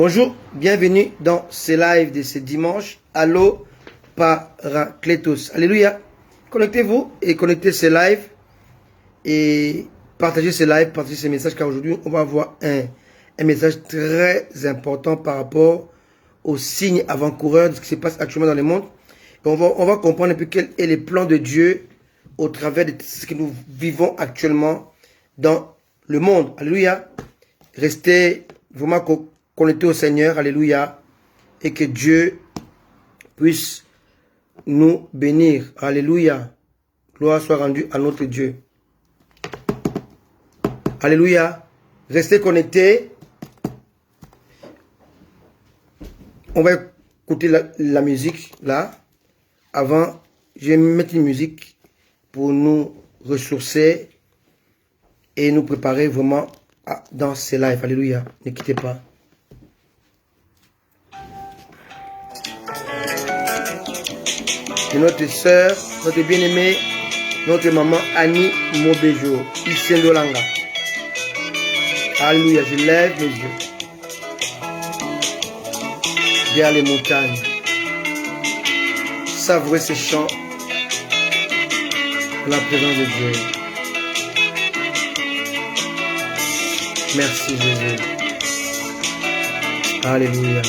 Bonjour, bienvenue dans ce live de ce dimanche. Allo Paracletos. Alléluia. Connectez-vous et connectez ce live et partagez ce live, partagez ce message, car aujourd'hui on va avoir un message très important par rapport aux signes avant-coureurs de ce qui se passe actuellement dans le monde. Et on va comprendre un peu quel est le plan de Dieu au travers de ce que nous vivons actuellement dans le monde. Alléluia. Restez vraiment connectés au Seigneur. Alléluia. Et que Dieu puisse nous bénir. Alléluia. Gloire soit rendue à notre Dieu. Alléluia. Restez connectés. On va écouter la musique là. Avant, je vais mettre une musique pour nous ressourcer et nous préparer vraiment dans ces lives. Alléluia. Ne quittez pas. Et notre sœur, notre bien-aimée, notre maman Annie Mobejo, Isendolanga. Alléluia. Je lève mes yeux vers les montagnes. Savourer ces chants dans la présence de Dieu. Merci Jésus. Alléluia.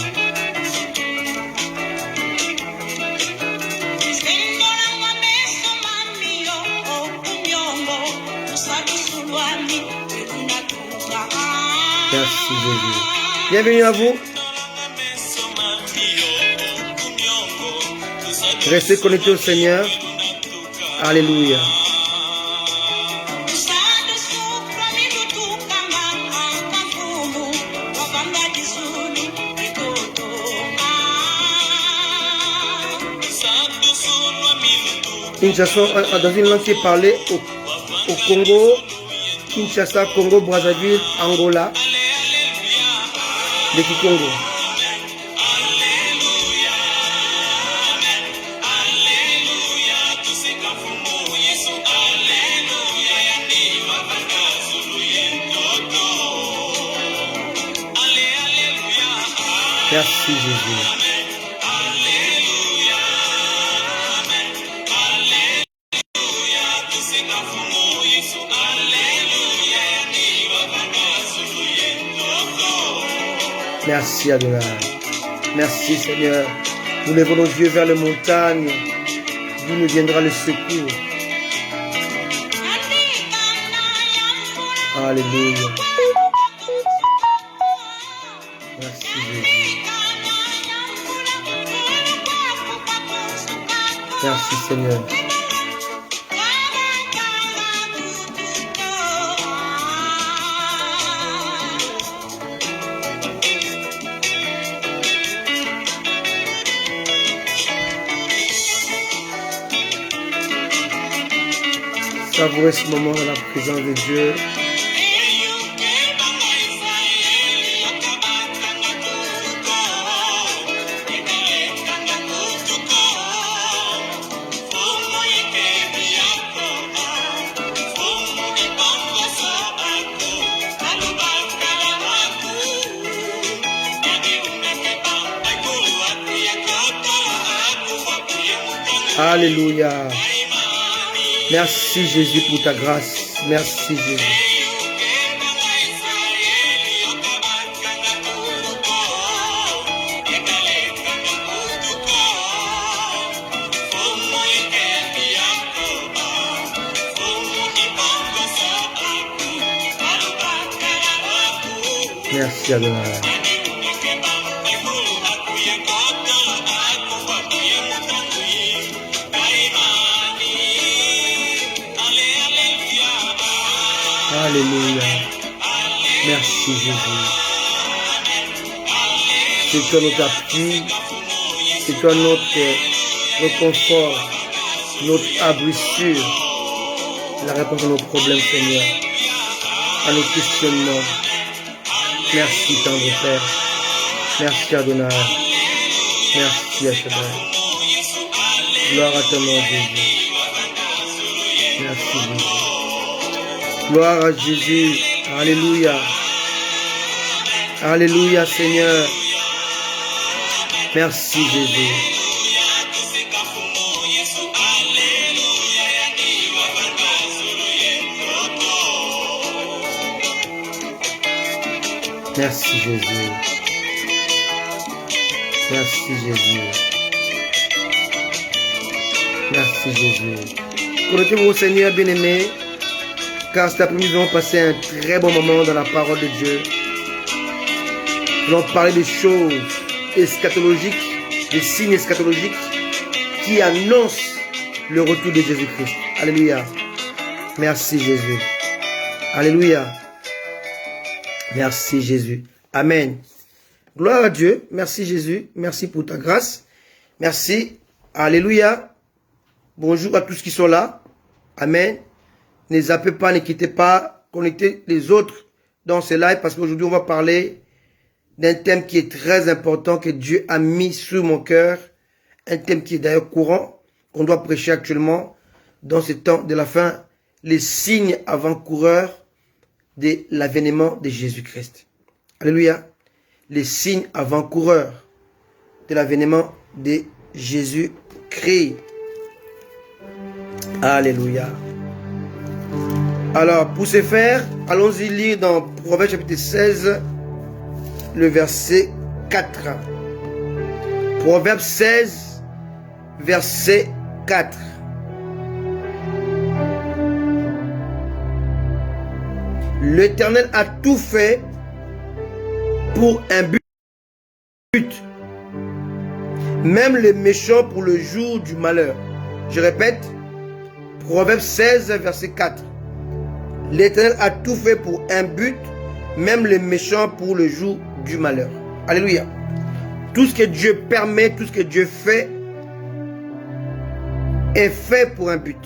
Merci Jésus. Bienvenue à vous. Restez connectés au Seigneur. Alléluia. Une chanson dans une langue qui est parlée au Congo, Kinshasa, Congo, Brazzaville, Angola, de Kikongo. Merci Jésus. Merci Adonai. Merci Seigneur. Nous levons nos yeux vers les montagnes, d'où nous viendra le secours. Alléluia. Merci Jésus. Merci Seigneur. Savourez ce moment dans la présence de Dieu. Alléluia. Merci Jésus pour ta grâce. Merci Jésus. Merci Adonai. Alléluia. Merci Jésus. C'est toi notre appui. C'est toi notre confort, notre abri sûr. La réponse à nos problèmes, Seigneur. À nos questionnements. Merci tendre Père. Merci Adonai. Merci Shaddai. Gloire à ton nom Jésus. Merci Jésus. Gloire à Jésus. Alléluia. Alléluia, Seigneur. Merci, Jésus. Merci, Jésus. Merci, Jésus. Merci, Jésus. Connectez-vous au Seigneur bien-aimé, car cet après-midi, nous allons passer un très bon moment dans la parole de Dieu. Nous allons parler des choses eschatologiques, des signes eschatologiques qui annoncent le retour de Jésus-Christ. Alléluia. Merci, Jésus. Alléluia. Merci, Jésus. Amen. Gloire à Dieu. Merci, Jésus. Merci pour ta grâce. Merci. Alléluia. Bonjour à tous qui sont là. Amen. Ne zappez pas, ne quittez pas. Connectez les autres dans ce live parce qu'aujourd'hui, on va parler d'un thème qui est très important que Dieu a mis sur mon cœur. Un thème qui est d'ailleurs courant, qu'on doit prêcher actuellement dans ce temps de la fin. Les signes avant-coureurs de l'avènement de Jésus-Christ. Alléluia. Les signes avant-coureurs de l'avènement de Jésus-Christ. Alléluia. Alors, pour ce faire, allons-y lire dans Proverbe chapitre 16, le verset 4. Proverbe 16, verset 4. L'Éternel a tout fait pour un but, même les méchants pour le jour du malheur. Je répète, Proverbe 16, verset 4. L'Éternel a tout fait pour un but, même les méchants pour le jour du malheur. Alléluia. Tout ce que Dieu permet, tout ce que Dieu fait, est fait pour un but.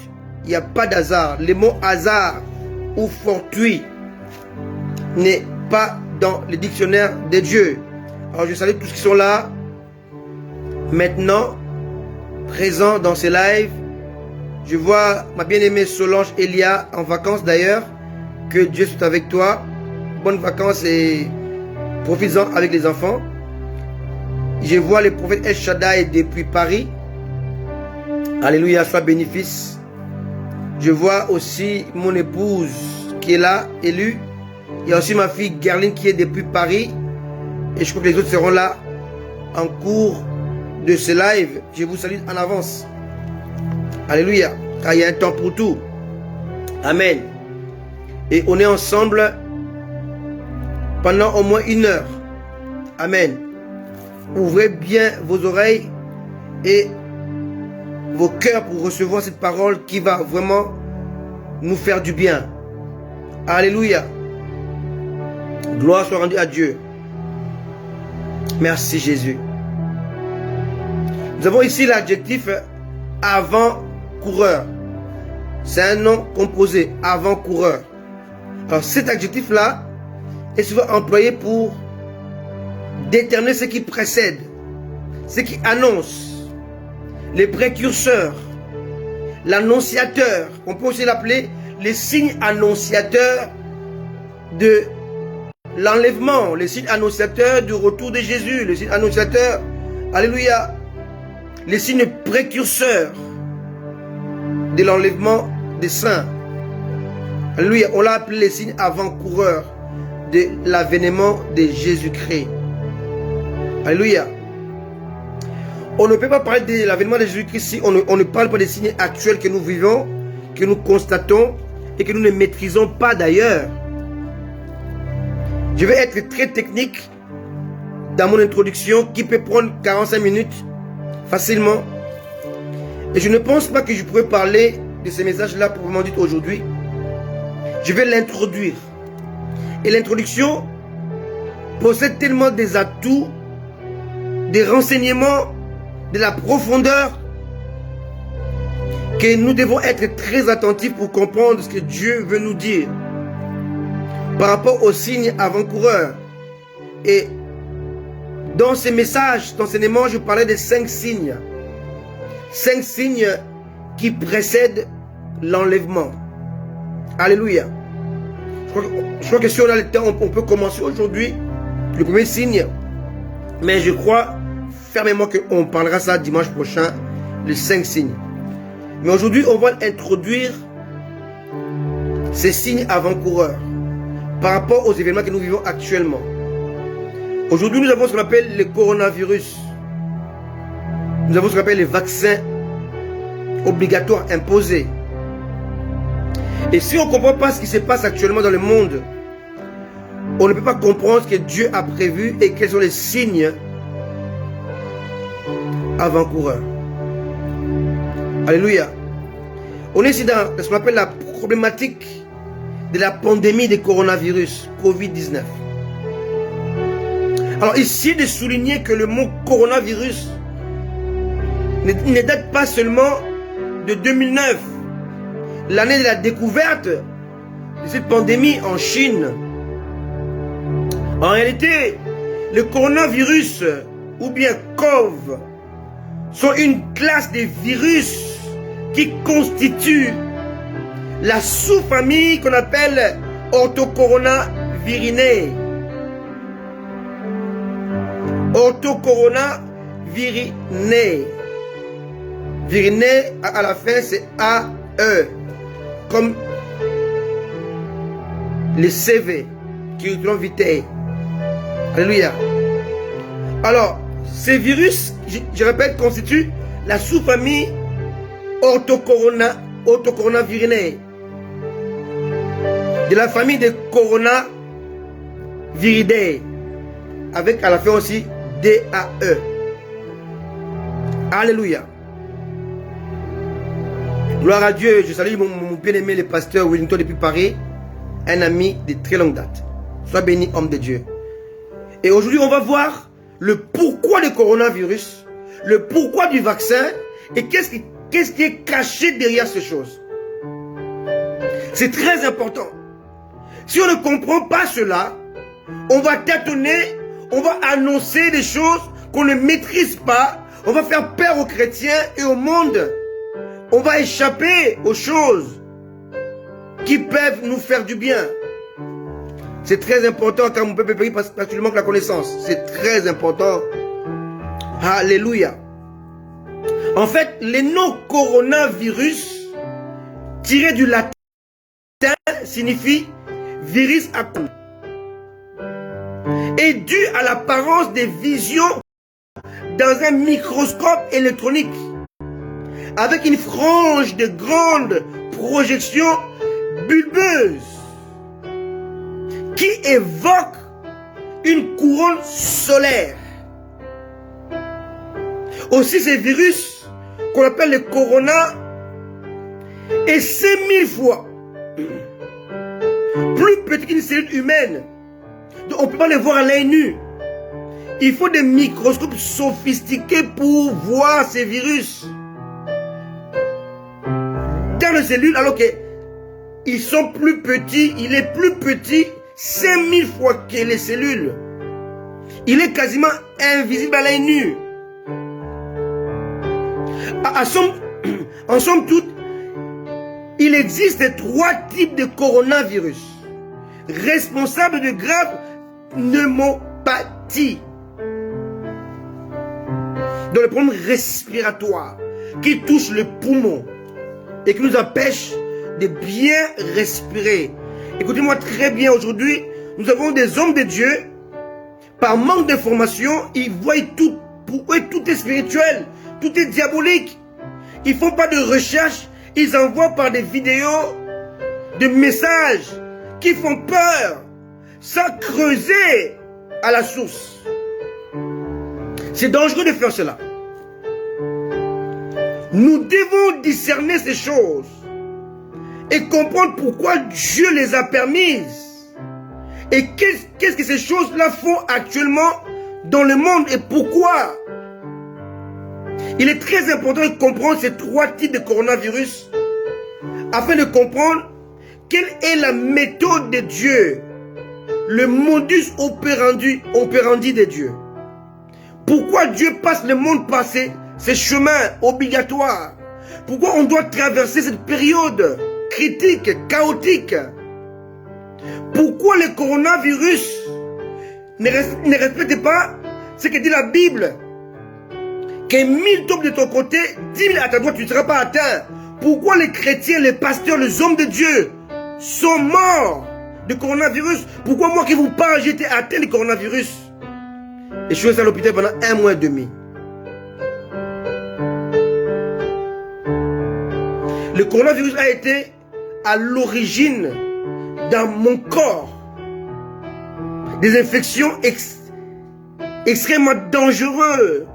Il n'y a pas d'hasard. Le mot hasard ou fortuit n'est pas dans le dictionnaire de Dieu. Alors je salue tous qui sont là, maintenant, présents dans ces lives. Je vois ma bien-aimée Solange Elia en vacances d'ailleurs. Que Dieu soit avec toi. Bonnes vacances et profites-en avec les enfants. Je vois le prophète El Shaddai depuis Paris. Alléluia, sois béni fils. Je vois aussi mon épouse qui est là, élue. Il y a aussi ma fille Gerline qui est depuis Paris. Et je crois que les autres seront là en cours de ce live. Je vous salue en avance. Alléluia. Car il y a un temps pour tout. Amen. Et on est ensemble pendant au moins 1 heure. Amen. Ouvrez bien vos oreilles et vos cœurs pour recevoir cette parole qui va vraiment nous faire du bien. Alléluia. Gloire soit rendue à Dieu. Merci Jésus. Nous avons ici l'adjectif avant-coureur. C'est un nom composé, avant-coureur. Alors cet adjectif-là est souvent employé pour déterminer ce qui précède, ce qui annonce, les précurseurs, l'annonciateur. On peut aussi l'appeler les signes annonciateurs de l'enlèvement, les signes annonciateurs du retour de Jésus, les signes annonciateurs, alléluia, les signes précurseurs de l'enlèvement des saints. Alléluia, on l'a appelé les signes avant-coureurs de l'avènement de Jésus-Christ. Alléluia. On ne peut pas parler de l'avènement de Jésus-Christ si on ne parle pas des signes actuels que nous vivons, que nous constatons et que nous ne maîtrisons pas d'ailleurs. Je vais être très technique dans mon introduction qui peut prendre 45 minutes facilement. Et je ne pense pas que je pourrais parler de ces messages-là proprement dit aujourd'hui. Je vais l'introduire. Et l'introduction possède tellement des atouts, des renseignements, de la profondeur, que nous devons être très attentifs pour comprendre ce que Dieu veut nous dire par rapport aux signes avant-coureurs. Et dans ces messages d'enseignement, je parlais de 5 signes. 5 signes qui précèdent l'enlèvement. Alléluia. Je crois que si on a le temps, on peut commencer aujourd'hui le premier signe. Mais je crois fermement qu'on parlera ça dimanche prochain, les 5 signes. Mais aujourd'hui, on va introduire ces signes avant-coureurs par rapport aux événements que nous vivons actuellement. Aujourd'hui, nous avons ce qu'on appelle le coronavirus. Nous avons ce qu'on appelle les vaccins obligatoires imposés. Et si on ne comprend pas ce qui se passe actuellement dans le monde, on ne peut pas comprendre ce que Dieu a prévu et quels sont les signes avant-coureurs. Alléluia. On est ici dans ce qu'on appelle la problématique de la pandémie du coronavirus, Covid-19. Alors ici, de souligner que le mot coronavirus ne date pas seulement de 2009, l'année de la découverte de cette pandémie en Chine. En réalité, le coronavirus ou bien COV sont une classe de virus qui constitue la sous-famille qu'on appelle Orthocoronavirinae. Orthocoronavirinae. Virinae, à la fin, c'est AE. Comme les CV qui ont vitae. Alléluia. Alors, ces virus, je répète, constituent la sous-famille Orthocoronavirinae. De la famille des Coronaviridae. Avec à la fin aussi DAE. Alléluia. Gloire à Dieu. Je salue mon bien-aimé, le pasteur Wellington depuis Paris, un ami de très longue date. Sois béni, homme de Dieu. Et aujourd'hui, on va voir le pourquoi du coronavirus, le pourquoi du vaccin et qu'est-ce qui est caché derrière ces choses. C'est très important. Si on ne comprend pas cela, on va tâtonner, on va annoncer des choses qu'on ne maîtrise pas, on va faire peur aux chrétiens et au monde. On va échapper aux choses qui peuvent nous faire du bien. C'est très important car mon peuple périt particulièrement que la connaissance. C'est très important. Alléluia. En fait, les noms coronavirus tirés du latin signifie virus acum. Et dû à l'apparence des visions dans un microscope électronique avec une frange de grandes projections bulbeuses qui évoque une couronne solaire. Aussi ces virus qu'on appelle le corona est 5000 fois plus petit qu'une cellule humaine. Donc on ne peut pas les voir à l'œil nu. Il faut des microscopes sophistiqués pour voir ces virus dans les cellules, alors qu'ils sont plus petits. Il est plus petit 5000 fois que les cellules. Il est quasiment invisible à l'œil nu. En somme toute, il existe 3 types de coronavirus responsables de graves pneumopathies, dans le problème respiratoire qui touche le poumon et qui nous empêche de bien respirer. Écoutez-moi très bien, aujourd'hui, nous avons des hommes de Dieu, par manque de formation, ils voient tout, pour eux tout est spirituel, tout est diabolique. Ils ne font pas de recherche, ils envoient par des vidéos, des messages qui font peur, sans creuser à la source. C'est dangereux de faire cela. Nous devons discerner ces choses et comprendre pourquoi Dieu les a permises. Et qu'est-ce que ces choses-là font actuellement dans le monde et pourquoi. Il est très important de comprendre ces 3 types de coronavirus afin de comprendre quelle est la méthode de Dieu, le modus operandi de Dieu. Pourquoi Dieu passe le monde par ces chemins obligatoires? Pourquoi on doit traverser cette période critique, chaotique? Pourquoi le coronavirus ne respecte pas ce que dit la Bible. Que 1000 tombent de ton côté, 10 000 à ta droite, tu ne seras pas atteint. Pourquoi les chrétiens, les pasteurs, les hommes de Dieu sont morts de coronavirus? Pourquoi moi qui vous parle, j'ai été atteint du coronavirus? Et je suis resté à l'hôpital pendant 1 mois et demi. Le coronavirus a été à l'origine dans mon corps des infections extrêmement dangereuses.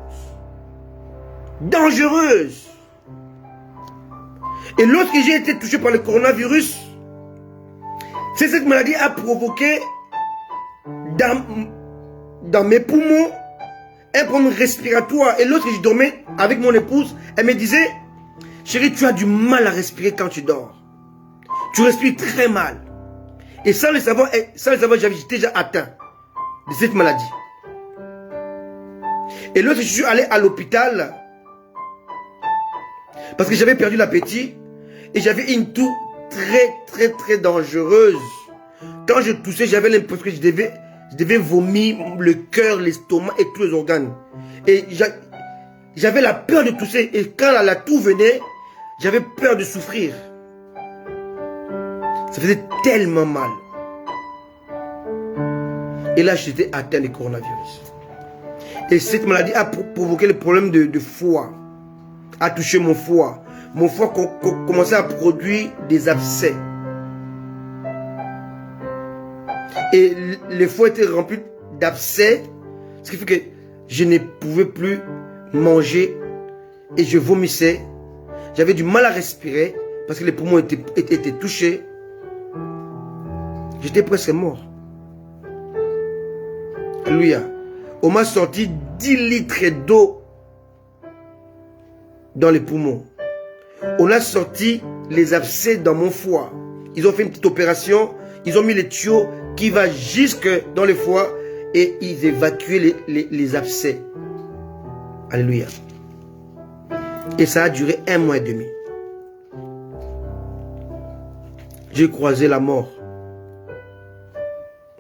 Et lorsque j'ai été touché par le coronavirus, cette maladie a provoqué dans mes poumons un problème respiratoire. Et lorsque je dormais avec mon épouse, elle me disait, chérie, tu as du mal à respirer quand tu dors. Tu respires très mal. Et sans le savoir, j'étais déjà atteint de cette maladie. Et lorsque je suis allé à l'hôpital, parce que j'avais perdu l'appétit, et j'avais une toux très dangereuse. Quand je toussais, j'avais l'impression que je devais vomir le cœur, l'estomac et tous les organes. Et j'avais la peur de tousser. Et quand la toux venait, j'avais peur de souffrir. Ça faisait tellement mal. Et là, j'étais atteint du coronavirus. Et cette maladie a provoqué le problème de foie. A touché mon foie. Mon foie commençait à produire des abcès. Et le foie était rempli d'abcès. Ce qui fait que je ne pouvais plus manger. Et je vomissais. J'avais du mal à respirer. Parce que les poumons étaient touchés. J'étais presque mort. Alléluia. On m'a sorti 10 litres d'eau dans les poumons. On a sorti les abcès dans mon foie. Ils ont fait une petite opération. Ils ont mis les tuyaux qui vont jusque dans le foie et ils évacuaient les abcès. Alléluia. Et ça a duré 1 mois et demi. J'ai croisé la mort.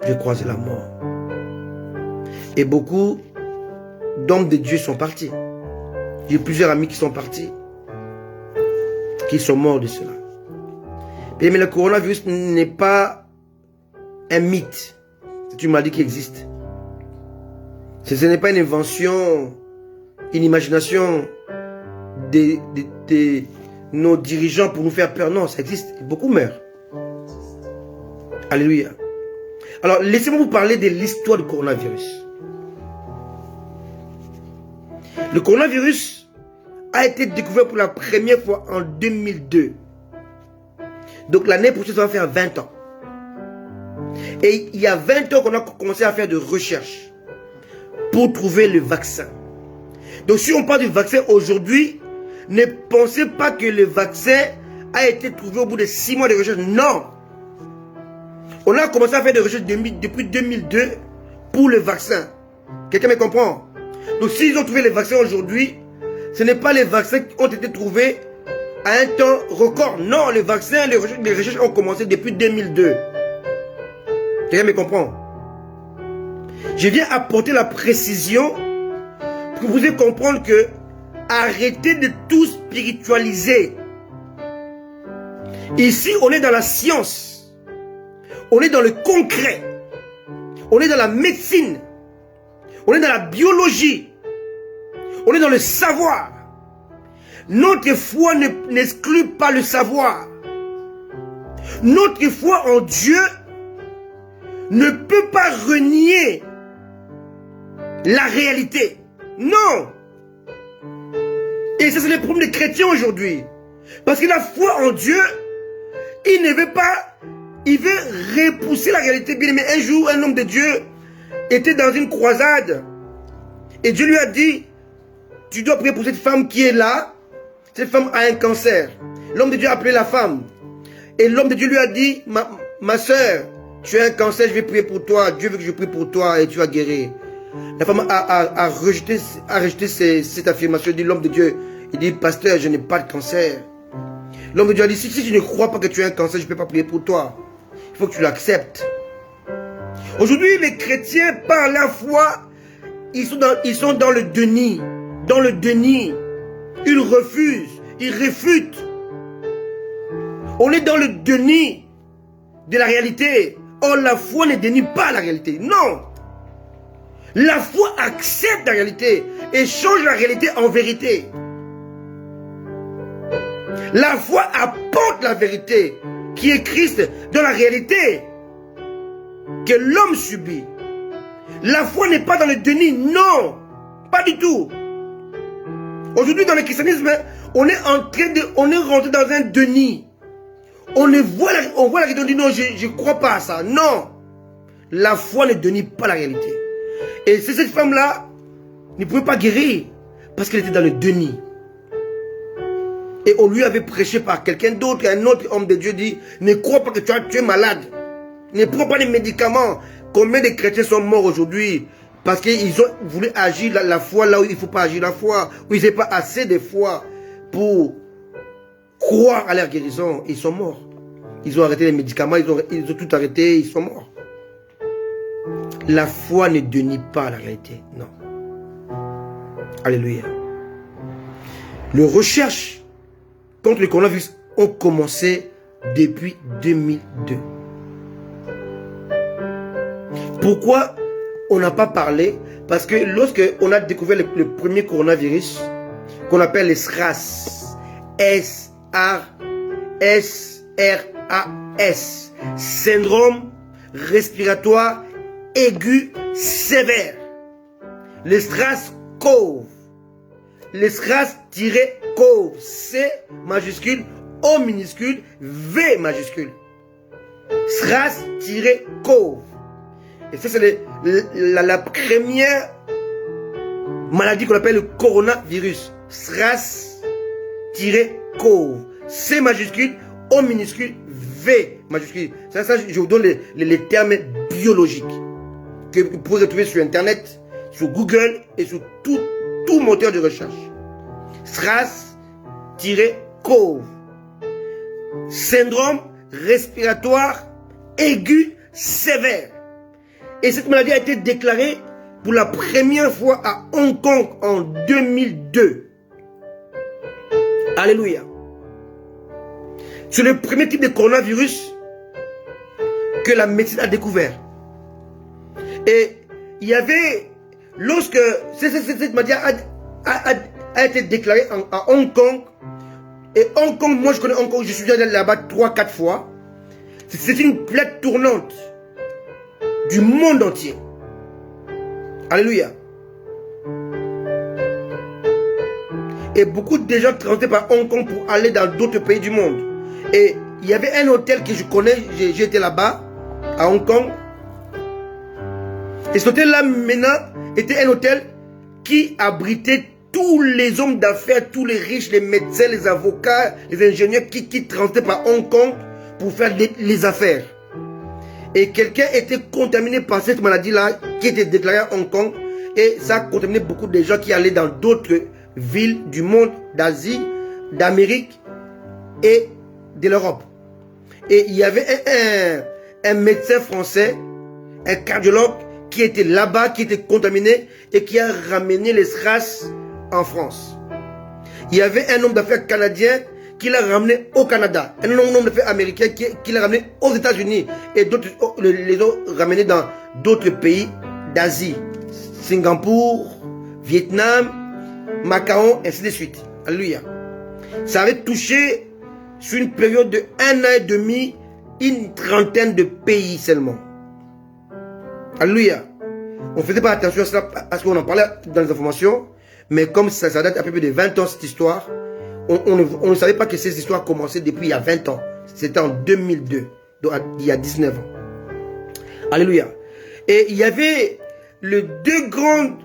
J'ai croisé la mort. Et beaucoup d'hommes de Dieu sont partis. J'ai plusieurs amis qui sont partis. Qui sont morts de cela. Mais le coronavirus n'est pas un mythe. C'est une maladie qui existe. Ce n'est pas une invention, une imagination de nos dirigeants pour nous faire peur. Non, ça existe. Beaucoup meurent. Alléluia. Alors, laissez-moi vous parler de l'histoire du coronavirus. Le coronavirus a été découvert pour la première fois en 2002. Donc l'année prochaine, ça va faire 20 ans. Et il y a 20 ans qu'on a commencé à faire de recherches pour trouver le vaccin. Donc si on parle du vaccin aujourd'hui, ne pensez pas que le vaccin a été trouvé au bout de 6 mois de recherche. Non. On a commencé à faire des recherches depuis 2002 pour le vaccin. Quelqu'un me comprend? Donc s'ils ont trouvé le vaccin aujourd'hui, ce n'est pas les vaccins qui ont été trouvés à un temps record. Non, les vaccins, les recherches ont commencé depuis 2002. Quelqu'un me comprend? Je viens apporter la précision pour que vous ayez comprendre que arrêtez de tout spiritualiser. Ici, on est dans la science. On est dans le concret. On est dans la médecine. On est dans la biologie. On est dans le savoir. Notre foi n'exclut pas le savoir. Notre foi en Dieu ne peut pas renier la réalité. Non. Et ça, c'est le problème des chrétiens aujourd'hui. Parce que la foi en Dieu, il ne veut pas, il veut repousser la réalité. Bien aimé, un jour, un homme de Dieu était dans une croisade. Et Dieu lui a dit, tu dois prier pour cette femme qui est là. Cette femme a un cancer. L'homme de Dieu a appelé la femme. Et l'homme de Dieu lui a dit, ma soeur, tu as un cancer, je vais prier pour toi. Dieu veut que je prie pour toi et tu vas guérir. La femme a rejeté cette affirmation. Il dit, l'homme de Dieu, il dit, pasteur, je n'ai pas de cancer. L'homme de Dieu a dit, si tu ne crois pas que tu as un cancer, je ne peux pas prier pour toi. Il faut que tu l'acceptes. Aujourd'hui, les chrétiens, par la foi, ils sont dans le déni. Dans le déni. Ils refusent. Ils réfutent. On est dans le déni de la réalité. Or, la foi ne dénie pas la réalité. Non. La foi accepte la réalité et change la réalité en vérité. La foi apporte la vérité qui est Christ dans la réalité que l'homme subit. La foi n'est pas dans le déni, non, pas du tout. Aujourd'hui, dans le christianisme, on est rentré dans un déni. On voit la réalité, on dit non, je ne crois pas à ça. Non, la foi ne dénie pas la réalité. Et c'est cette femme-là ne pouvait pas guérir parce qu'elle était dans le déni. Et on lui avait prêché par quelqu'un d'autre, et un autre homme de Dieu dit, ne crois pas que tu es malade. Ne prends pas les médicaments. Combien de chrétiens sont morts aujourd'hui parce qu'ils ont voulu agir la foi là où il ne faut pas agir la foi, où ils n'avaient pas assez de foi pour croire à leur guérison. Ils sont morts. Ils ont arrêté les médicaments, ils ont tout arrêté, ils sont morts. La foi ne dénie pas la réalité, non. Alléluia. Les recherches contre le coronavirus ont commencé depuis 2002. Pourquoi on n'a pas parlé? Parce que lorsque on a découvert le premier coronavirus, qu'on appelle les SRAS, S-R-A-S, syndrome respiratoire aigu sévère, les SRAS-CoV, les SRAS-CoV, C majuscule, O minuscule, V majuscule, SRAS-CoV. Et ça, c'est la première maladie qu'on appelle le coronavirus. SRAS-CoV. C majuscule, O minuscule, V majuscule. Ça, je vous donne les termes biologiques que vous pouvez retrouver sur Internet, sur Google et sur tout moteur de recherche. SRAS-CoV. Syndrome respiratoire aigu sévère. Et cette maladie a été déclarée pour la première fois à Hong Kong en 2002. Alléluia. C'est le premier type de coronavirus que la médecine a découvert. Et il y avait, lorsque cette maladie a été déclarée à Hong Kong, et Hong Kong, moi je connais Hong Kong, je suis allé là-bas 3-4 fois, c'est une plaque tournante du monde entier. Alléluia. Et beaucoup de gens transportés par Hong Kong pour aller dans d'autres pays du monde. Et il y avait un hôtel que je connais, j'ai été là-bas, à Hong Kong. Et cet hôtel-là, maintenant, était un hôtel qui abritait tous les hommes d'affaires, tous les riches, les médecins, les avocats, les ingénieurs qui transportaient par Hong Kong pour faire les affaires. Et quelqu'un était contaminé par cette maladie-là qui était déclarée à Hong Kong. Et ça a contaminé beaucoup de gens qui allaient dans d'autres villes du monde, d'Asie, d'Amérique et de l'Europe. Et il y avait un médecin français, un cardiologue qui était là-bas, qui était contaminé et qui a ramené les SRAS en France. Il y avait un homme d'affaires canadien qui l'a ramené au Canada, un homme d'affaires américain qui l'a ramené aux États-Unis et d'autres les ont ramenés dans d'autres pays d'Asie, Singapour, Vietnam, Macao, ainsi de suite. Alléluia. Ça avait touché sur une période de 1 an et demi une trentaine de pays seulement. Alléluia. On ne faisait pas attention à cela parce qu'on en parlait dans les informations, mais comme ça date à peu près de 20 ans cette histoire, on ne savait pas que ces histoires commençaient depuis il y a 20 ans. C'était en 2002, donc il y a 19 ans. Alléluia. Et il y avait les 2 grandes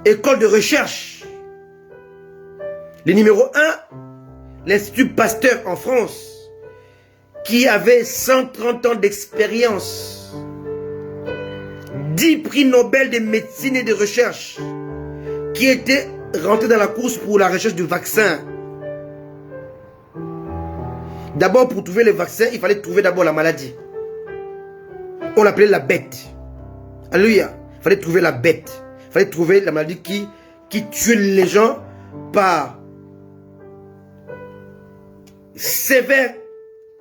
écoles de recherche. Le numéro 1, l'Institut Pasteur en France, qui avait 130 ans d'expérience, 10 prix Nobel de médecine et de recherche, qui était rentré dans la course pour la recherche du vaccin. D'abord, pour trouver le vaccin, il fallait trouver d'abord la maladie. on l'appelait la bête. Alléluia. Il fallait trouver la bête. Il fallait trouver la maladie qui tue les gens par sévère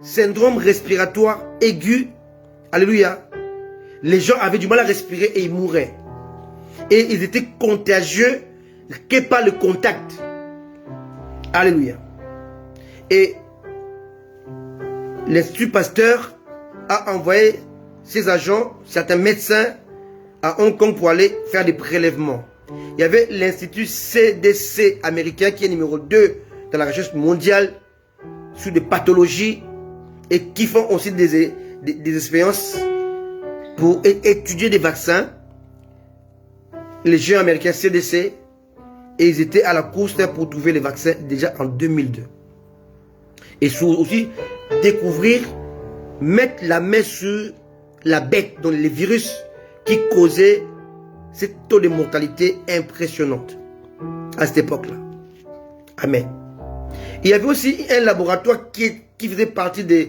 syndrome respiratoire aigu. Alléluia. Les gens avaient du mal à respirer et ils mouraient. Et ils étaient contagieux que par le contact. Alléluia. Et l'Institut Pasteur a envoyé ses agents, certains médecins, à Hong Kong pour aller faire des prélèvements. Il y avait l'Institut CDC américain qui est numéro 2 dans la recherche mondiale sur des pathologies et qui font aussi des expériences pour étudier des vaccins. Les géants américains CDC, et ils étaient à la course pour trouver les vaccins déjà en 2002. Et aussi découvrir, mettre la main sur la bête, donc les virus qui causaient ce taux de mortalité impressionnante à cette époque-là. Amen. Il y avait aussi un laboratoire qui faisait partie de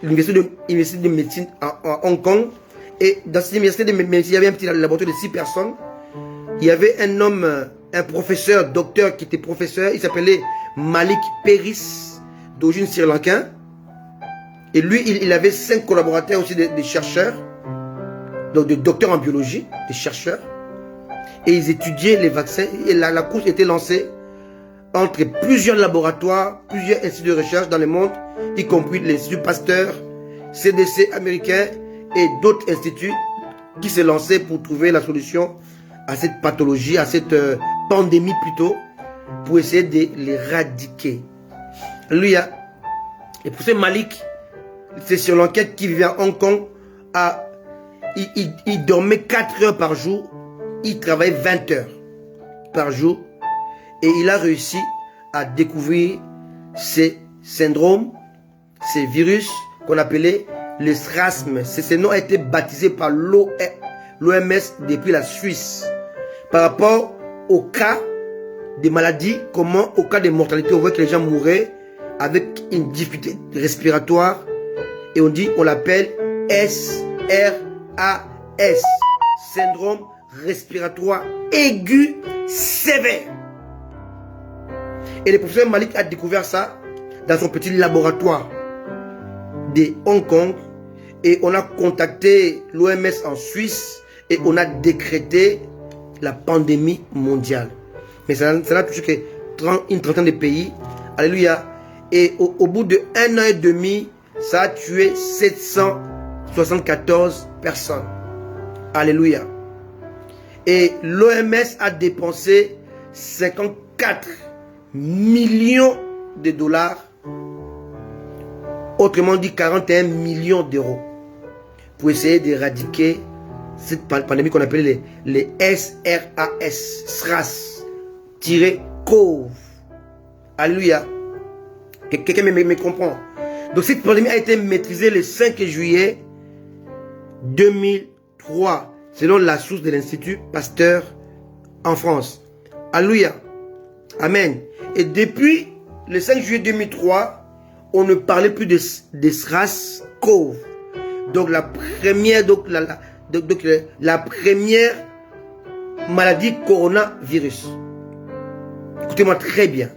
l'université de médecine à Hong Kong. Et dans cette université de médecine, il y avait un petit laboratoire de 6 personnes. Il y avait un homme, un professeur, docteur qui était professeur. Il s'appelait Malik Peris, d'origine sri-lankaise. Et lui, il avait 5 collaborateurs aussi, des chercheurs, donc des docteurs en biologie, des chercheurs. Et ils étudiaient les vaccins. Et la course était lancée entre plusieurs laboratoires, plusieurs instituts de recherche dans le monde, y compris l'Institut Pasteur, CDC américain et d'autres instituts qui se lançaient pour trouver la solution à cette pathologie, à cette pandémie plutôt, pour essayer de l'éradiquer. Alléluia. Et pour ce Malik, c'est sur l'enquête qui vivait à Hong Kong, il dormait 4 heures par jour, il travaillait 20 heures par jour, et il a réussi à découvrir ces syndromes, ces virus qu'on appelait le SRASM. Ce nom a été baptisé par l'OMS depuis la Suisse. Par rapport au cas de maladies, comment au cas de mortalité, on voit que les gens mouraient avec une difficulté respiratoire. Et on l'appelle SRAS, syndrome respiratoire aigu sévère. Et le professeur Malik a découvert ça dans son petit laboratoire de Hong Kong. Et on a contacté l'OMS en Suisse et on a décrété la pandémie mondiale. Mais ça n'a touché que une trentaine de pays. Alléluia. Et au bout de 1 an et demi, ça a tué 774 personnes. Alléluia. Et l'OMS a dépensé 54 millions de dollars, autrement dit 41 millions d'euros, pour essayer d'éradiquer cette pandémie qu'on appelle les SRAS-CoV. Alléluia. Quelqu'un me comprend. Donc cette pandémie a été maîtrisée le 5 juillet 2003, selon la source de l'Institut Pasteur en France. Alléluia. Amen. Et depuis le 5 juillet 2003, on ne parlait plus de SRAS-CoV. Donc la première, la première maladie coronavirus. Écoutez-moi très bien.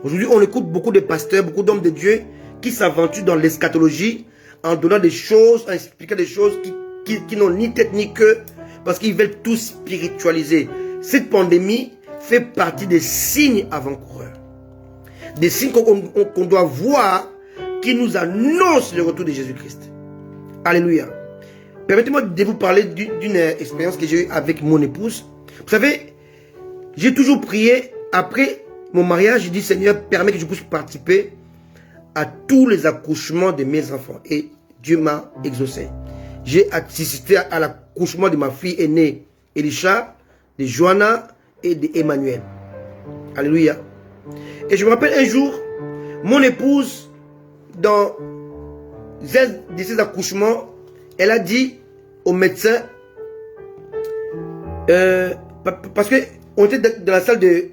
Aujourd'hui, on écoute beaucoup de pasteurs, beaucoup d'hommes de Dieu qui s'aventurent dans l'eschatologie en donnant des choses, en expliquant des choses qui n'ont ni tête ni queue, parce qu'ils veulent tout spiritualiser. Cette pandémie fait partie des signes avant-coureurs. Des signes qu'on doit voir qui nous annoncent le retour de Jésus-Christ. Alléluia. Permettez-moi de vous parler d'une expérience que j'ai eue avec mon épouse. Vous savez, j'ai toujours prié après mon mariage. J'ai dit, Seigneur, permets que je puisse participer à tous les accouchements de mes enfants. Et Dieu m'a exaucé. J'ai assisté à l'accouchement de ma fille aînée, Elisha, de Johanna et d'Emmanuel. Alléluia. Et je me rappelle un jour, mon épouse, dans un de ses accouchements, elle a dit au médecin, parce qu'on était dans la salle de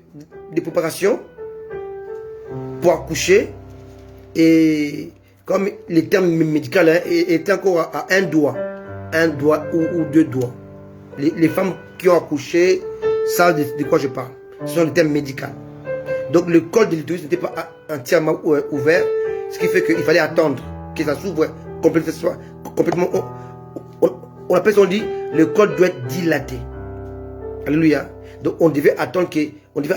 préparation pour accoucher, et comme les termes médicaux hein, étaient encore à un doigt ou deux doigts. Les femmes qui ont accouché savent de quoi je parle. Ce sont les termes médicaux. Donc le col de l'utérus n'était pas entièrement ouvert, ce qui fait qu'il fallait attendre que ça s'ouvre complètement. On appelle ça, on dit, le col doit être dilaté. Alléluia. Donc on devait attendre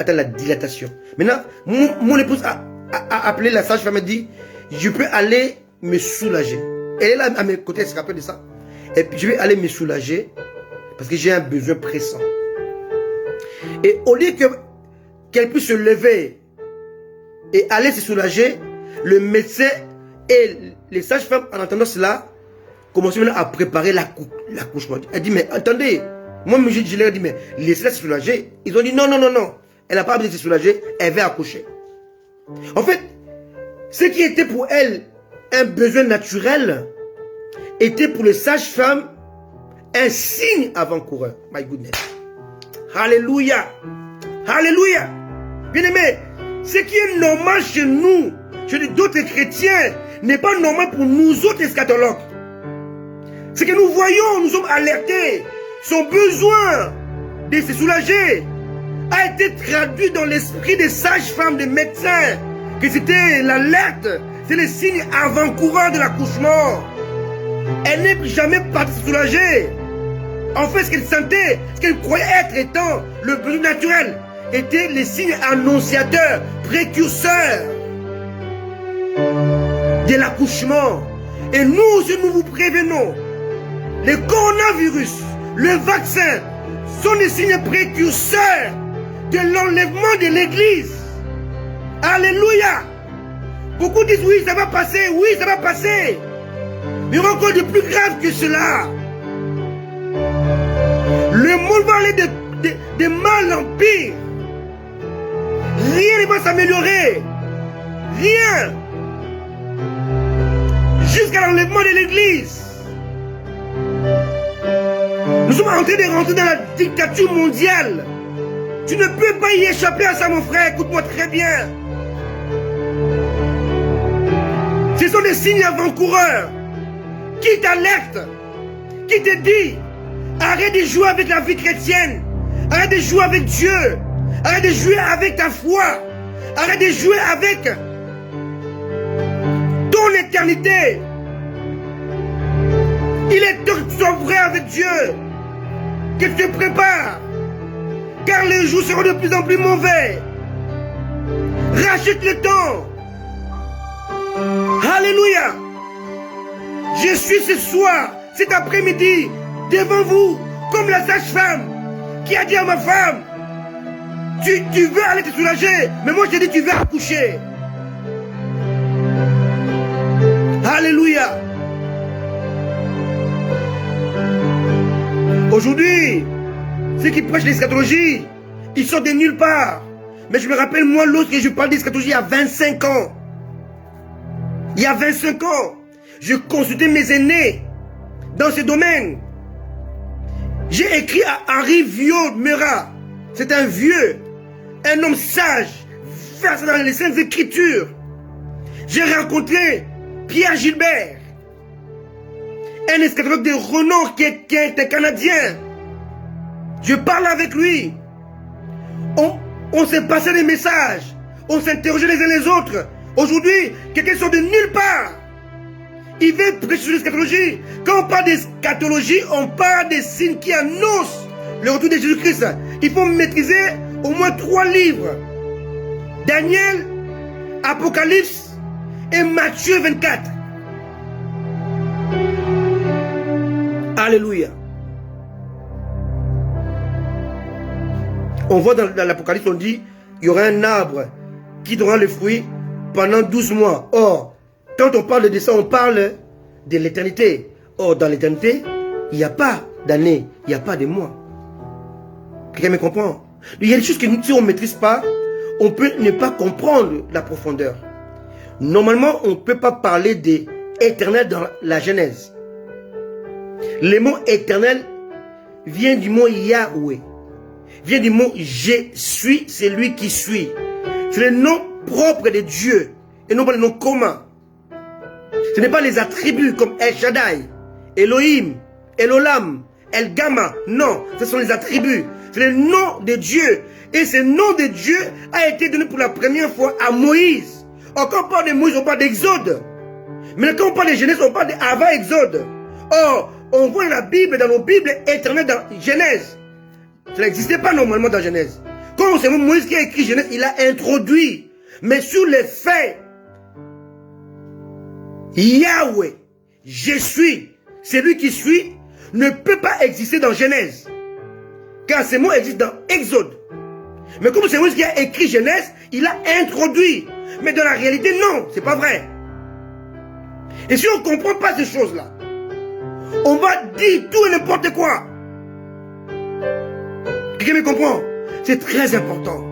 la dilatation. Maintenant, mon épouse a appelé la sage-femme et dit, je peux aller me soulager. Elle est là à mes côtés, elle se rappelle de ça. Et puis je vais aller me soulager parce que j'ai un besoin pressant. Et au lieu qu'elle puisse se lever et aller se soulager, le médecin et les sages-femmes, en entendant cela, commençaient maintenant à préparer l'accouchement. Elle dit, mais attendez, moi je leur ai dit, mais laissez-la se soulager. Ils ont dit, non, elle n'a pas besoin de se soulager, elle va accoucher. En fait, ce qui était pour elle un besoin naturel, était pour les sages-femmes un signe avant-coureur. My goodness. Alléluia. Alléluia. Bien-aimés, ce qui est normal chez nous, chez d'autres chrétiens, n'est pas normal pour nous autres eschatologues. Ce que nous voyons, nous sommes alertés. Son besoin de se soulager a été traduit dans l'esprit des sages-femmes, des médecins, que c'était l'alerte, c'est le signe avant-coureur de l'accouchement. Elle n'est jamais partie se soulager. En fait, ce qu'elle sentait, ce qu'elle croyait être étant le besoin naturel, était les signes annonciateurs, précurseurs de l'accouchement. Et nous aussi, nous vous prévenons, le coronavirus, le vaccin, sont des signes précurseurs de l'enlèvement de l'Église. Alléluia. Beaucoup disent oui, ça va passer, oui, ça va passer. Mais il y aura encore de plus grave que cela. Le monde va aller de mal en pire. Rien ne va s'améliorer. Rien. Jusqu'à l'enlèvement de l'Église. Nous sommes en train de rentrer dans la dictature mondiale. Tu ne peux pas y échapper à ça, mon frère. Écoute-moi très bien. Ce sont des signes avant-coureurs qui t'alertent, qui te disent arrête de jouer avec la vie chrétienne, arrête de jouer avec Dieu, arrête de jouer avec ta foi, arrête de jouer avec ton éternité. Il est temps que tu sois vrai avec Dieu, que tu te prépares, car les jours seront de plus en plus mauvais. Rachète le temps. Alléluia. Je suis ce soir, cet après-midi, devant vous, comme la sage-femme qui a dit à ma femme, tu veux aller te soulager, mais moi je dis tu veux accoucher. Alléluia. Aujourd'hui, ceux qui prêchent l'eschatologie, ils sortent de nulle part. Mais je me rappelle, moi, lorsque je parle d'eschatologie il y a 25 ans, il y a 25 ans, je consultais mes aînés dans ce domaine. J'ai écrit à Henri Vieux-Merat. C'est un vieux, un homme sage, versé dans les Saintes Écritures. J'ai rencontré Pierre Gilbert, un eschatologue de renom qui est un Canadien. Je parle avec lui. On s'est passé des messages. On s'interrogeait les uns les autres. Aujourd'hui, quelqu'un sort de nulle part. Il veut prêcher sur l'eschatologie. Quand on parle d'eschatologie, on parle des signes qui annoncent le retour de Jésus-Christ. Il faut maîtriser au moins 3 livres. Daniel, Apocalypse et Matthieu 24. Alléluia. On voit dans l'Apocalypse, on dit, il y aura un arbre qui donnera le fruit pendant 12 mois. Or, quand on parle de ça, on parle de l'éternité. Or, dans l'éternité, il n'y a pas d'année, il n'y a pas de mois. Quelqu'un me comprend? Il y a des choses que si on ne maîtrise pas, on peut ne pas comprendre la profondeur. Normalement, on ne peut pas parler d'éternel dans la Genèse. Le mot éternel vient du mot Yahweh. Vient du mot je suis, c'est lui qui suit. C'est le nom propre de Dieu et non pas le nom commun. Ce n'est pas les attributs comme El Shaddai, Elohim, Elolam, El Gamma. Non, ce sont les attributs. C'est le nom de Dieu. Et ce nom de Dieu a été donné pour la première fois à Moïse. Quand on parle de Moïse, on parle d'Exode. Mais quand on parle de Genèse, on parle d'avant Exode. Or, on voit la Bible, dans nos Bibles éternelles dans Genèse. Ça n'existait pas normalement dans Genèse. Quand c'est Moïse qui a écrit Genèse, il a introduit. Mais sur les faits, Yahweh, je suis, celui qui suit, ne peut pas exister dans Genèse. Car ces mots existent dans Exode. Mais comme c'est Moïse qui a écrit Genèse, il a introduit. Mais dans la réalité, non, c'est pas vrai. Et si on ne comprend pas ces choses-là, on va dire tout et n'importe quoi. Quelqu'un me comprend? C'est très important.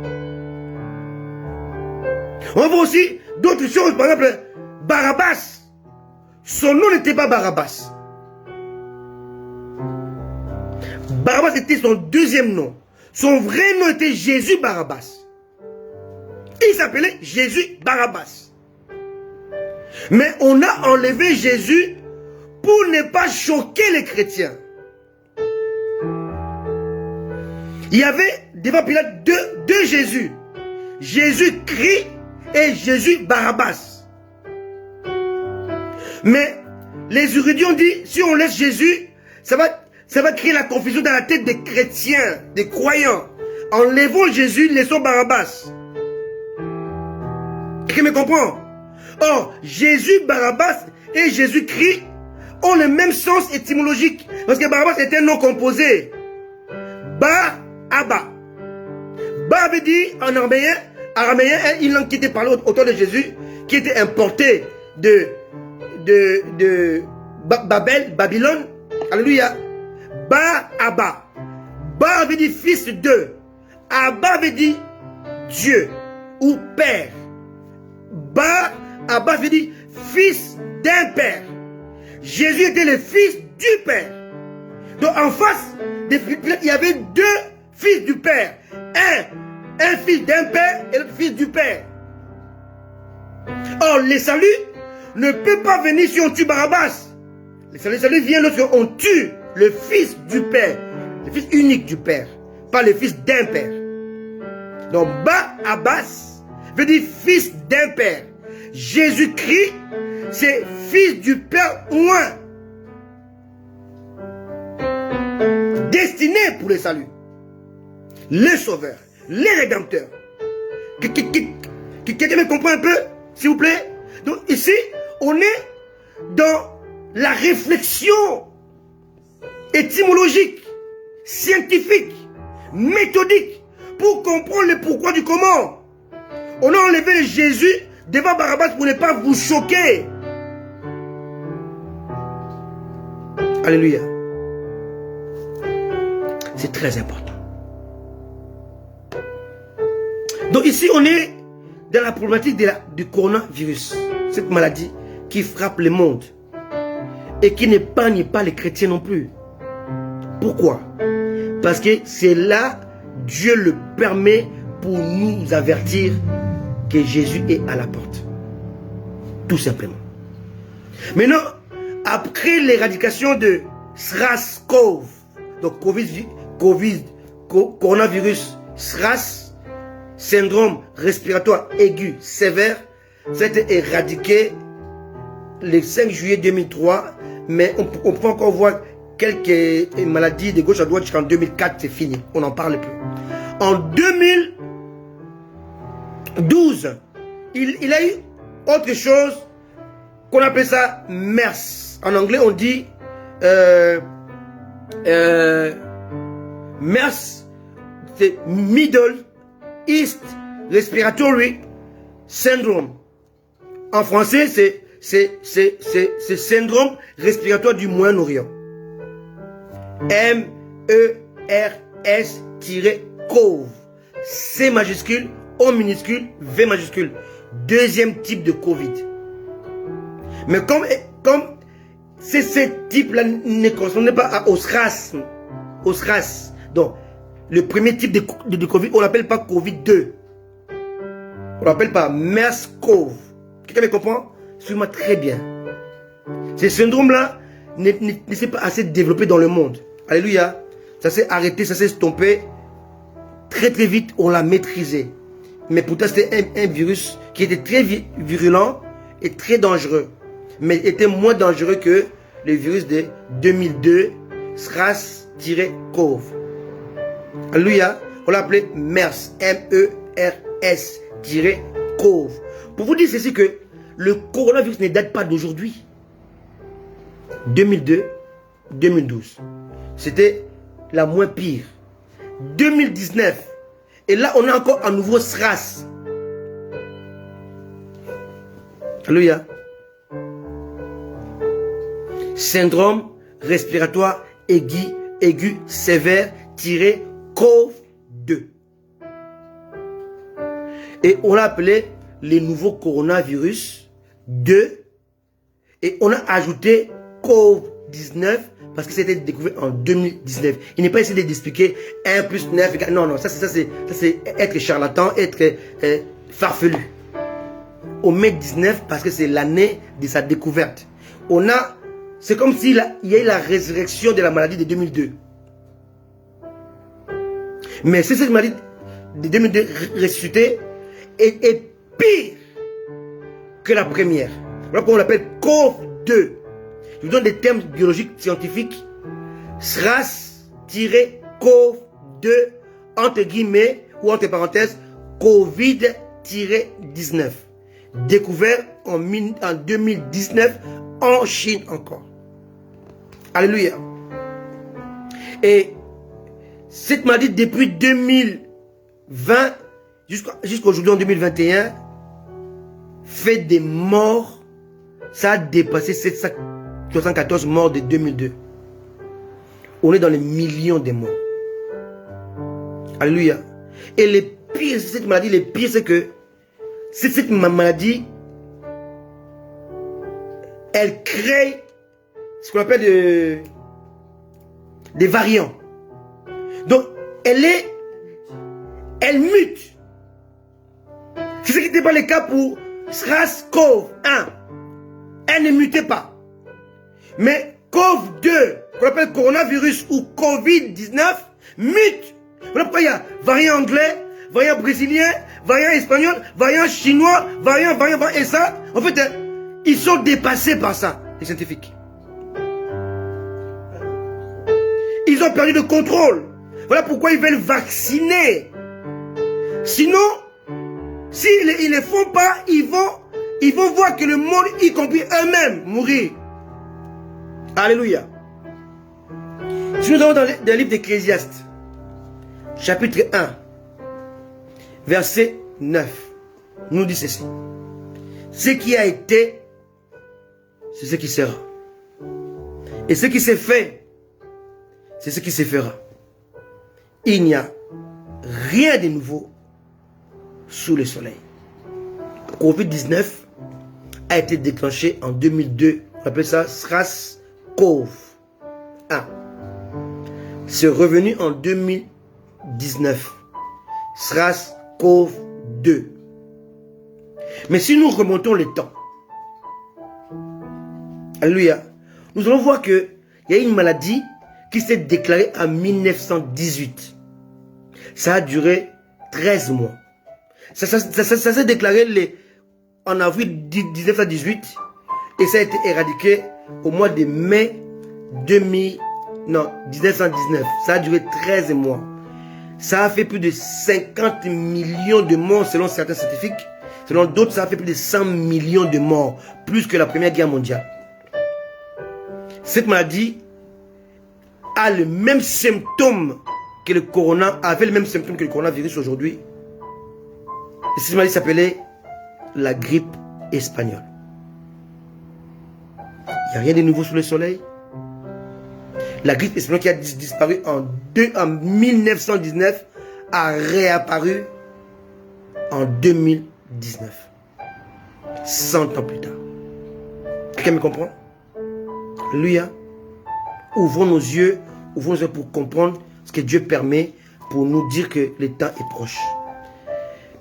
On voit aussi d'autres choses, par exemple, Barabbas. Son nom n'était pas Barabbas. Barabbas était son deuxième nom. Son vrai nom était Jésus Barabbas. Il s'appelait Jésus Barabbas. Mais on a enlevé Jésus pour ne pas choquer les chrétiens. Il y avait devant Pilate deux Jésus. Jésus-Christ et Jésus Barabbas. Mais les érudits ont dit, si on laisse Jésus, ça va créer la confusion dans la tête des chrétiens, des croyants. Enlevons Jésus, laissons Barabbas. Quelqu'un me comprend? Or, Jésus, Barabbas et Jésus-Christ ont le même sens étymologique. Parce que Barabbas est un nom composé. Ba-Abba. Ba veut dire en araméen, une langue qui était parlée autour de Jésus, qui était importée de Babylone. Alléluia. Ba-Abba. Ba veut dire fils de. Abba veut dire Dieu ou Père. Abba veut dire fils d'un père. Jésus était le fils du père. Donc en face des Philippiens, il y avait deux fils du père. Un fils d'un père et l'autre fils du père. Or, le salut ne peut pas venir si on tue Barabbas. Le salut vient lorsqu'on tue le fils du père, le fils unique du père, pas le fils d'un père. Donc, Barabbas veut dire fils d'un père. Jésus-Christ, c'est fils du Père oint. Destiné pour le salut. Le sauveur, le rédempteur. Quelqu'un me comprend un peu, s'il vous plaît? Donc ici, on est dans la réflexion étymologique, scientifique, méthodique, pour comprendre le pourquoi du comment. On a enlevé Jésus devant Barabbas pour ne pas vous choquer. Alléluia. C'est très important. Donc ici, on est dans la problématique du coronavirus. Cette maladie qui frappe le monde et qui n'épargne pas les chrétiens non plus. Pourquoi? Parce que c'est là, Dieu le permet pour nous avertir que Jésus est à la porte. Tout simplement. Maintenant, après l'éradication de SARS-CoV, donc coronavirus, SRAS, syndrome respiratoire aigu sévère, ça a été éradiqué le 5 juillet 2003, mais on peut encore voir quelques maladies de gauche à droite jusqu'en 2004, c'est fini, on n'en parle plus. En 2012, il a eu autre chose qu'on appelle ça MERS. En anglais, on dit MERS, c'est Middle East Respiratory Syndrome. En français, c'est syndrome respiratoire du Moyen-Orient. MERS-CoV. C majuscule, O minuscule, V majuscule. Deuxième type de Covid. Mais comme c'est ce type-là ne correspondait pas au SRAS. Donc, le premier type de Covid, on l'appelle pas Covid-2. On l'appelle pas MERS-CoV. Quelqu'un me comprend? Suis-moi très bien. Ce syndrome-là ne s'est pas assez développé dans le monde. Alléluia. Ça s'est arrêté, ça s'est stoppé. Très très vite, on l'a maîtrisé. Mais pourtant, c'était un virus qui était très virulent et très dangereux. Mais était moins dangereux que le virus de 2002, SRAS-CoV. Alléluia. On l'a appelé MERS, MERS-CoV. Pour vous dire ceci que le coronavirus ne date pas d'aujourd'hui. 2002, 2012. C'était la moins pire. 2019. Et là, on a encore un nouveau SRAS. Alléluia. Syndrome respiratoire aigu sévère -CoV-2. Et on l'a appelé les nouveaux coronavirus 2. Et on a ajouté COVID-19 parce que c'était découvert en 2019. Il n'est pas essayé d'expliquer 1 plus 9 égale... Non, ça c'est être charlatan, être farfelu. On met 19 parce que c'est l'année de sa découverte. C'est comme s'il y a eu la résurrection de la maladie de 2002. Mais c'est cette maladie de 2002 ressuscitée est pire que la première. Voilà pourquoi on l'appelle CoV-2. Je vous donne des termes biologiques scientifiques. SRAS-CoV-2, entre guillemets, ou entre parenthèses, COVID-19. Découvert en 2019 en Chine encore. Alléluia. Et cette maladie, depuis 2020 jusqu'aujourd'hui en 2021, fait des morts. Ça a dépassé 774 morts de 2002. On est dans les millions de morts. Alléluia. Et le pire, cette maladie, le pire, c'est que cette maladie, elle crée ce qu'on appelle des variants. Donc, elle mute. C'est ce qui n'était pas le cas pour SRAS-CoV-1. Elle ne mutait pas. Mais CoV-2, qu'on appelle coronavirus ou COVID-19, mute. Voilà pourquoi il y a variant anglais, variant brésilien, variant espagnol, variant chinois, variant, et ça, en fait, ils sont dépassés par ça, les scientifiques. Ils ont perdu le contrôle. Voilà pourquoi ils veulent vacciner. Sinon, s'ils ne le font pas, ils vont voir que le monde, y compris eux-mêmes, mourir. Alléluia. Si nous allons dans le livre d'Ecclésiaste, chapitre 1, verset 9, nous dit ceci. Ce qui a été, c'est ce qui sera. Et ce qui s'est fait, c'est ce qui se fera. Il n'y a rien de nouveau sous le soleil. Covid-19 a été déclenché en 2002. On appelle ça SRAS-CoV-1. C'est revenu en 2019. SRAS-CoV-2. Mais si nous remontons le temps, alléluia, nous allons voir qu'il y a une maladie qui s'est déclarée en 1918. Ça a duré 13 mois. Ça s'est déclaré en avril 1918 et ça a été éradiqué au mois de mai 1919. Ça a duré 13 mois. Ça a fait plus de 50 millions de morts selon certains scientifiques. Selon d'autres, ça a fait plus de 100 millions de morts, plus que la Première Guerre mondiale. Cette maladie a le même symptôme que le corona, avait le même symptôme que le coronavirus aujourd'hui. Et cette maladie s'appelait la grippe espagnole. Il n'y a rien de nouveau sous le soleil. La grippe espagnole qui a disparu en 1919 a réapparu en 2019. 100 ans plus tard. Quelqu'un me comprend? Alléluia. Ouvrons nos yeux pour comprendre ce que Dieu permet pour nous dire que le temps est proche.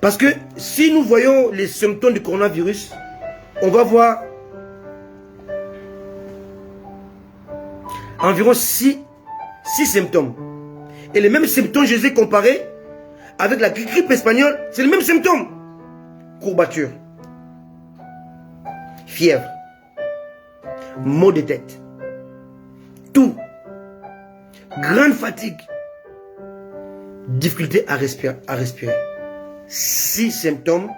Parce que si nous voyons les symptômes du coronavirus, on va voir environ 6 symptômes. Et les mêmes symptômes, je les ai comparés avec la grippe espagnole. C'est les mêmes symptômes. Courbature, fièvre, maux de tête, tout, grande fatigue, difficulté à respirer. 6 symptômes.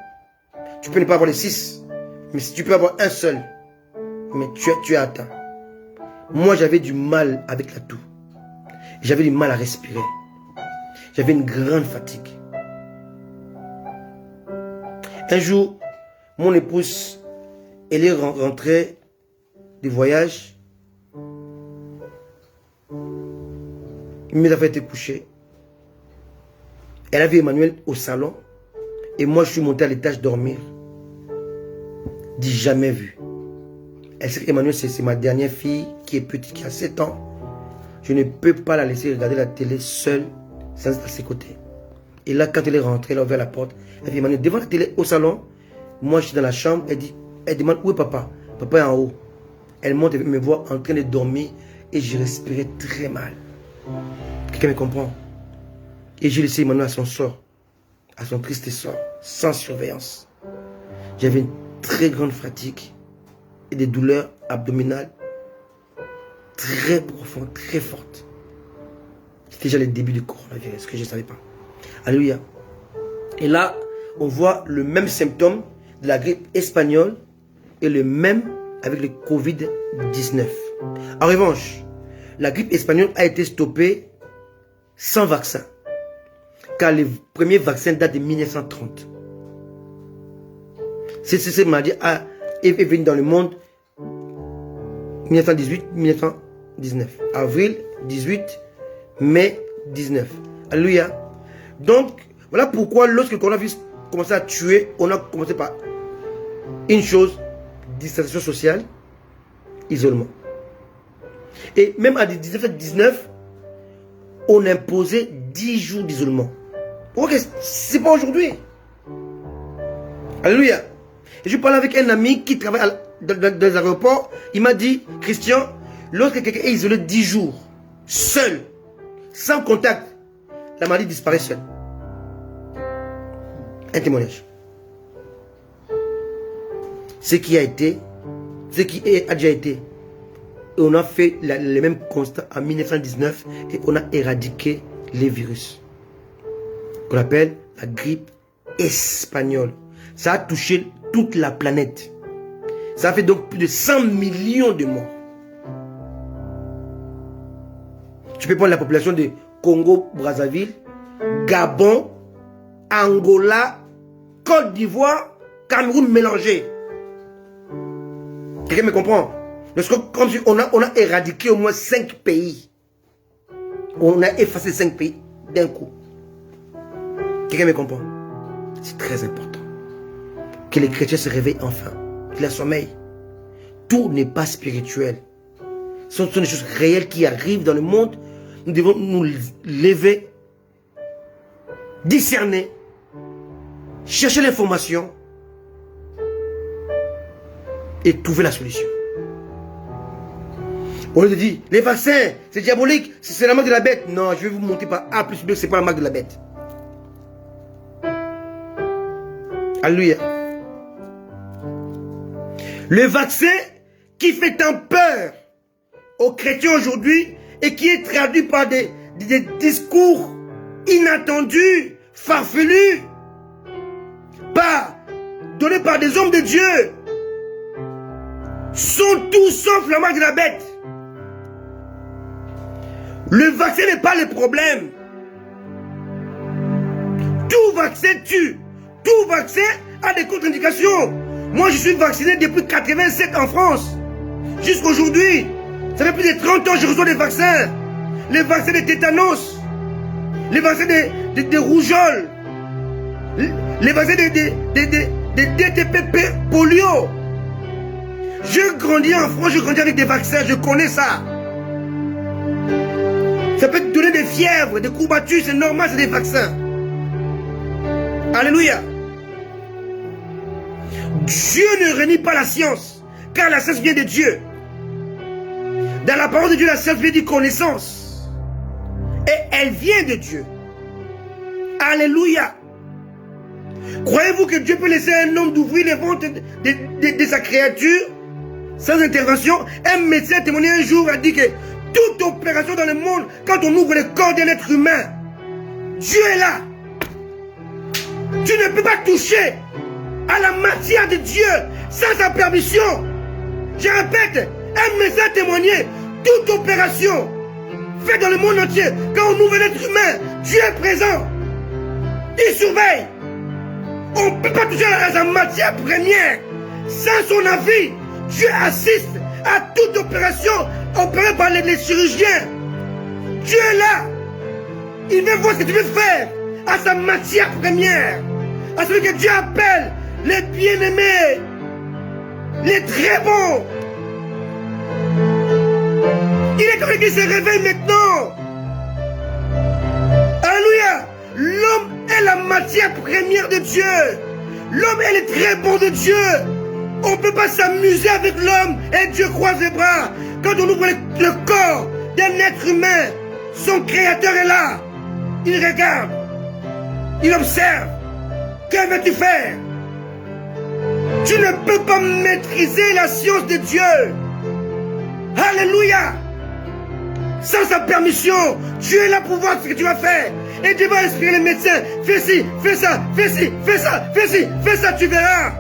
Tu peux ne pas avoir les 6, mais si tu peux avoir un seul, mais tu es atteint. Moi, j'avais du mal avec la toux. J'avais du mal à respirer. J'avais une grande fatigue. Un jour, mon épouse, elle est rentrée du voyage. Mes affaires étaient couchées. Elle avait Emmanuel au salon. Et moi, je suis monté à l'étage dormir. Dis jamais vu. Elle sait qu'Emmanuel, c'est ma dernière fille qui est petite, qui a 7 ans. Je ne peux pas la laisser regarder la télé seule, sans être à ses côtés. Et là, quand elle est rentrée, elle a ouvert la porte. Elle dit, Emmanuel, devant la télé, au salon. Moi, je suis dans la chambre. Elle demande, où est papa? Papa est en haut. Elle monte et me voit en train de dormir. Et je respirais très mal. Quelqu'un me comprend? Et j'ai laissé Emmanuel à son sort. À son triste sort. Sans surveillance. J'avais une très grande fatigue. Et des douleurs abdominales. Très profondes, très fortes. C'était déjà le début du coronavirus, que je ne savais pas. Alléluia. Et là, on voit le même symptôme de la grippe espagnole et le même avec le Covid-19. En revanche, la grippe espagnole a été stoppée sans vaccin. Car les premiers vaccins datent de 1930. Cette maladie est venue dans le monde 1918-1919. Avril 18, mai 19. Alléluia. Donc, voilà pourquoi lorsque le coronavirus commençait à tuer, on a commencé par une chose, distanciation sociale, isolement. Et même à 1919, on imposait 10 jours d'isolement. Ok, c'est pas aujourd'hui. Alléluia. Et je parlais avec un ami qui travaille dans les aéroports. Il m'a dit, Christian, lorsque quelqu'un est isolé 10 jours, seul, sans contact, la maladie disparaît seule. Un témoignage. Ce qui a déjà été. Et on a fait les mêmes constats en 1919 et on a éradiqué les virus. Qu'on appelle la grippe espagnole. Ça a touché toute la planète. Ça a fait donc plus de 100 millions de morts. Tu peux prendre la population de Congo, Brazzaville, Gabon, Angola, Côte d'Ivoire, Cameroun mélangés. Quelqu'un me comprend? Comme si on a éradiqué au moins 5 pays. On a effacé 5 pays d'un coup. Quelqu'un me comprend? C'est très important. Que les chrétiens se réveillent enfin. Qu'ils sommeillent. Tout n'est pas spirituel. Ce sont des choses réelles qui arrivent dans le monde. Nous devons nous lever, discerner, chercher l'information et trouver la solution. On lui dit, les vaccins, c'est diabolique, c'est la marque de la bête. Non, je vais vous montrer par A plus B, c'est pas la marque de la bête. Alléluia. Le vaccin qui fait tant peur aux chrétiens aujourd'hui et qui est traduit par des discours inattendus, farfelus, donnés par des hommes de Dieu, sont tout sauf la marque de la bête. Le vaccin n'est pas le problème. Tout vaccin tue. Tout vaccin a des contre-indications. Moi, je suis vacciné depuis 87 en France. Jusqu'à aujourd'hui. Ça fait plus de 30 ans que je reçois des vaccins. Les vaccins de tétanos. Les vaccins de rougeole. Les vaccins de DTP polio. Je grandis en France, je grandis avec des vaccins. Je connais ça. Ça peut te donner des fièvres, des courbatures, c'est normal, c'est des vaccins. Alléluia. Dieu ne renie pas la science, car la science vient de Dieu. Dans la parole de Dieu, la science veut dire connaissance. Et elle vient de Dieu. Alléluia. Croyez-vous que Dieu peut laisser un homme d'ouvrir les ventres de sa créature sans intervention? Un médecin a témoigné un jour, a dit que toute opération dans le monde, quand on ouvre le corps d'un être humain, Dieu est là. Tu ne peux pas toucher à la matière de Dieu sans sa permission. Je répète, un médecin a témoigné, toute opération faite dans le monde entier, quand on ouvre l'être humain, Dieu est présent. Il surveille. On ne peut pas toucher à sa matière première. Sans son avis, Dieu assiste à toute opération opérée par les chirurgiens. Dieu est là. Il veut voir ce que tu veux faire à sa matière première. À celui que Dieu appelle les bien-aimés, les très bons. Il est comme qu'il se réveille maintenant. Alléluia. L'homme est la matière première de Dieu. L'homme est le très bon de Dieu. On ne peut pas s'amuser avec l'homme et Dieu croise les bras. Quand on ouvre le corps d'un être humain, son créateur est là. Il regarde. Il observe. Que veux-tu faire? Tu ne peux pas maîtriser la science de Dieu. Alléluia. Sans sa permission, Dieu est là pour voir ce que tu vas faire. Et Dieu va inspirer les médecins. Fais ci, fais ça, fais ci, fais ça, fais ci, fais ça, tu verras.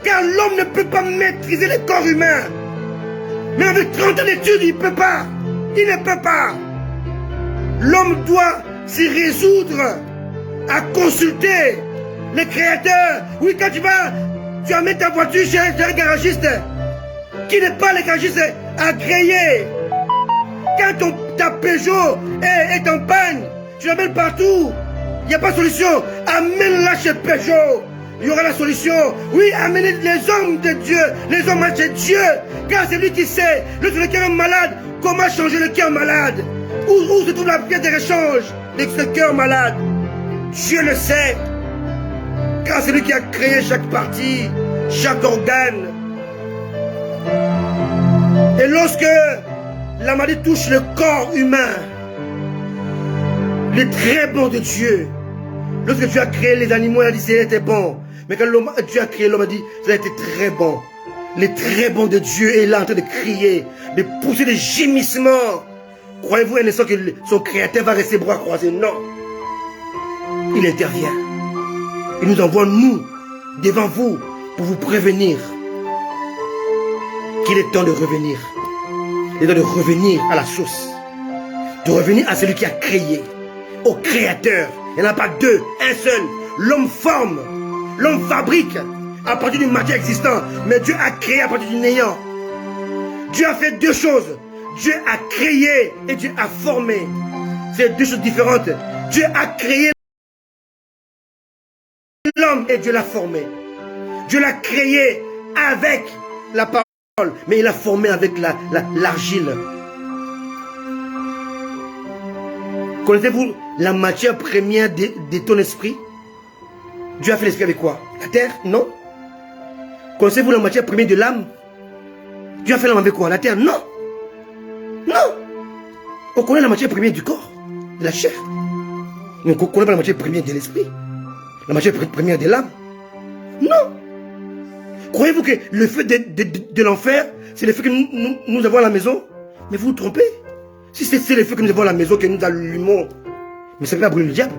Car l'homme ne peut pas maîtriser le corps humain. Mais avec 30 ans d'études, il ne peut pas. Il ne peut pas. L'homme doit s'y résoudre à consulter le Créateur. Oui, quand tu vas mettre ta voiture chez un garagiste qui n'est pas le garagiste agréé. Quand ta Peugeot est en panne, tu l'amènes partout. Il n'y a pas de solution. Amène-la chez Peugeot. Il y aura la solution. Oui, amenez les hommes de Dieu, les hommes chez Dieu. Car c'est lui qui sait, le cœur malade, comment changer le cœur malade. Où se trouve la pièce de rechange de ce cœur malade. Dieu le sait. Car c'est lui qui a créé chaque partie, chaque organe. Et lorsque la maladie touche le corps humain, le très bon de Dieu, lorsque Dieu a créé les animaux, il a dit c'était bon. Mais quand Dieu a créé l'homme, a dit ça a été très bon. Le très bon de Dieu est là en train de crier, de pousser des gémissements. Croyez-vous un instant que son créateur va rester bras croisés? Non. Il intervient. Il nous envoie, nous, devant vous, pour vous prévenir qu'il est temps de revenir. Il est temps de revenir à la source. De revenir à celui qui a créé. Au créateur. Il n'y en a pas deux, un seul. L'homme forme, l'homme fabrique à partir d'une matière existante. Mais Dieu a créé à partir du néant. Dieu a fait deux choses. Dieu a créé et Dieu a formé. C'est deux choses différentes. Dieu a créé l'homme et Dieu l'a formé. Dieu l'a créé avec la parole, mais il l'a formé avec l'argile. Connaissez-vous la matière première de ton esprit? Dieu a fait l'esprit avec quoi? La terre? Non. Connaissez-vous la matière première de l'âme? Dieu a fait l'âme avec quoi? La terre? Non. Non. On connaît la matière première du corps, de la chair. Mais on ne connaît pas la matière première de l'esprit. La matière première de l'âme? Non. Croyez-vous que le feu de l'enfer, c'est le feu que nous avons à la maison? Mais vous vous trompez. Si c'est le feu que nous avons à la maison, que nous allumons, mais ça ne va pas brûler le diable.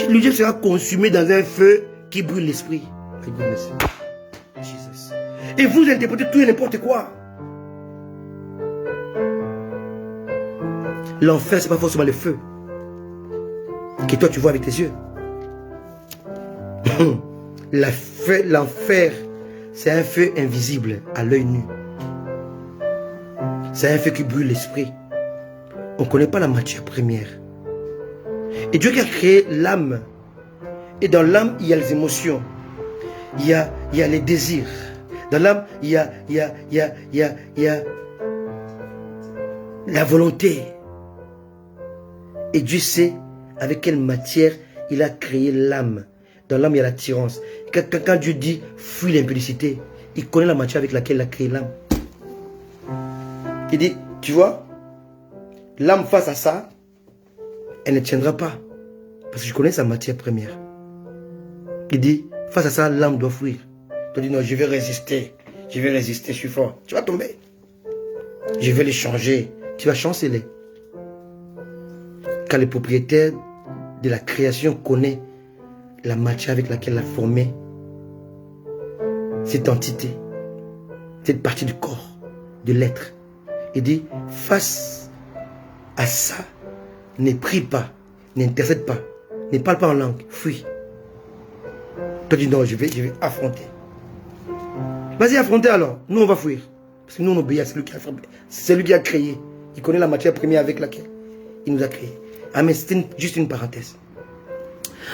Le diable sera consumé dans un feu qui brûle l'esprit. Et vous interprétez tout et n'importe quoi. L'enfer, ce n'est pas forcément le feu que toi tu vois avec tes yeux. L'enfer, c'est un feu invisible à l'œil nu. C'est un feu qui brûle l'esprit. On ne connaît pas la matière première. Et Dieu qui a créé l'âme. Et dans l'âme, il y a les émotions. Il y a les désirs. Dans l'âme, il y a la volonté. Et Dieu sait avec quelle matière il a créé l'âme. Dans l'âme, il y a l'attirance. Quand Dieu dit fuis l'impudicité, il connaît la matière avec laquelle il a créé l'âme. Il dit, tu vois, l'âme face à ça, elle ne tiendra pas. Parce que je connais sa matière première. Il dit, face à ça, l'âme doit fuir. Tu dis, non, je vais résister. Je vais résister, je suis fort. Tu vas tomber. Je vais les changer. Tu vas chanceler. Quand le propriétaire de la création connaît la matière avec laquelle il a formé cette entité, cette partie du corps, de l'être, il dit, face à ça, ne prie pas, n'intercède pas, ne parle pas en langue, fuis. Toi tu dis, non, je vais affronter. Vas-y, affronter alors. Nous, on va fuir. Parce que nous, on obéit à celui qui a créé. Il connaît la matière première avec laquelle il nous a créé. Ah, mais c'est juste une parenthèse.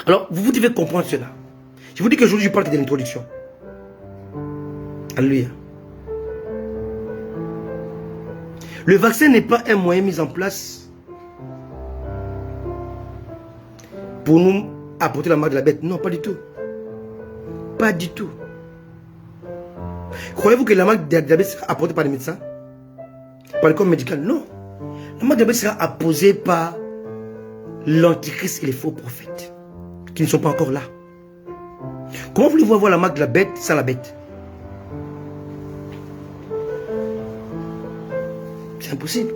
Alors, vous devez comprendre cela. Je vous dis qu'aujourd'hui, je parle de l'introduction. Alléluia. Le vaccin n'est pas un moyen mis en place pour nous apporter la marque de la bête. Non, pas du tout. Pas du tout. Croyez-vous que la marque de la bête sera apportée par les médecins? Par le corps médical? Non. La marque de la bête sera apposée par l'antichrist et les faux prophètes qui ne sont pas encore là. Comment voulez-vous avoir la marque de la bête sans la bête? C'est impossible.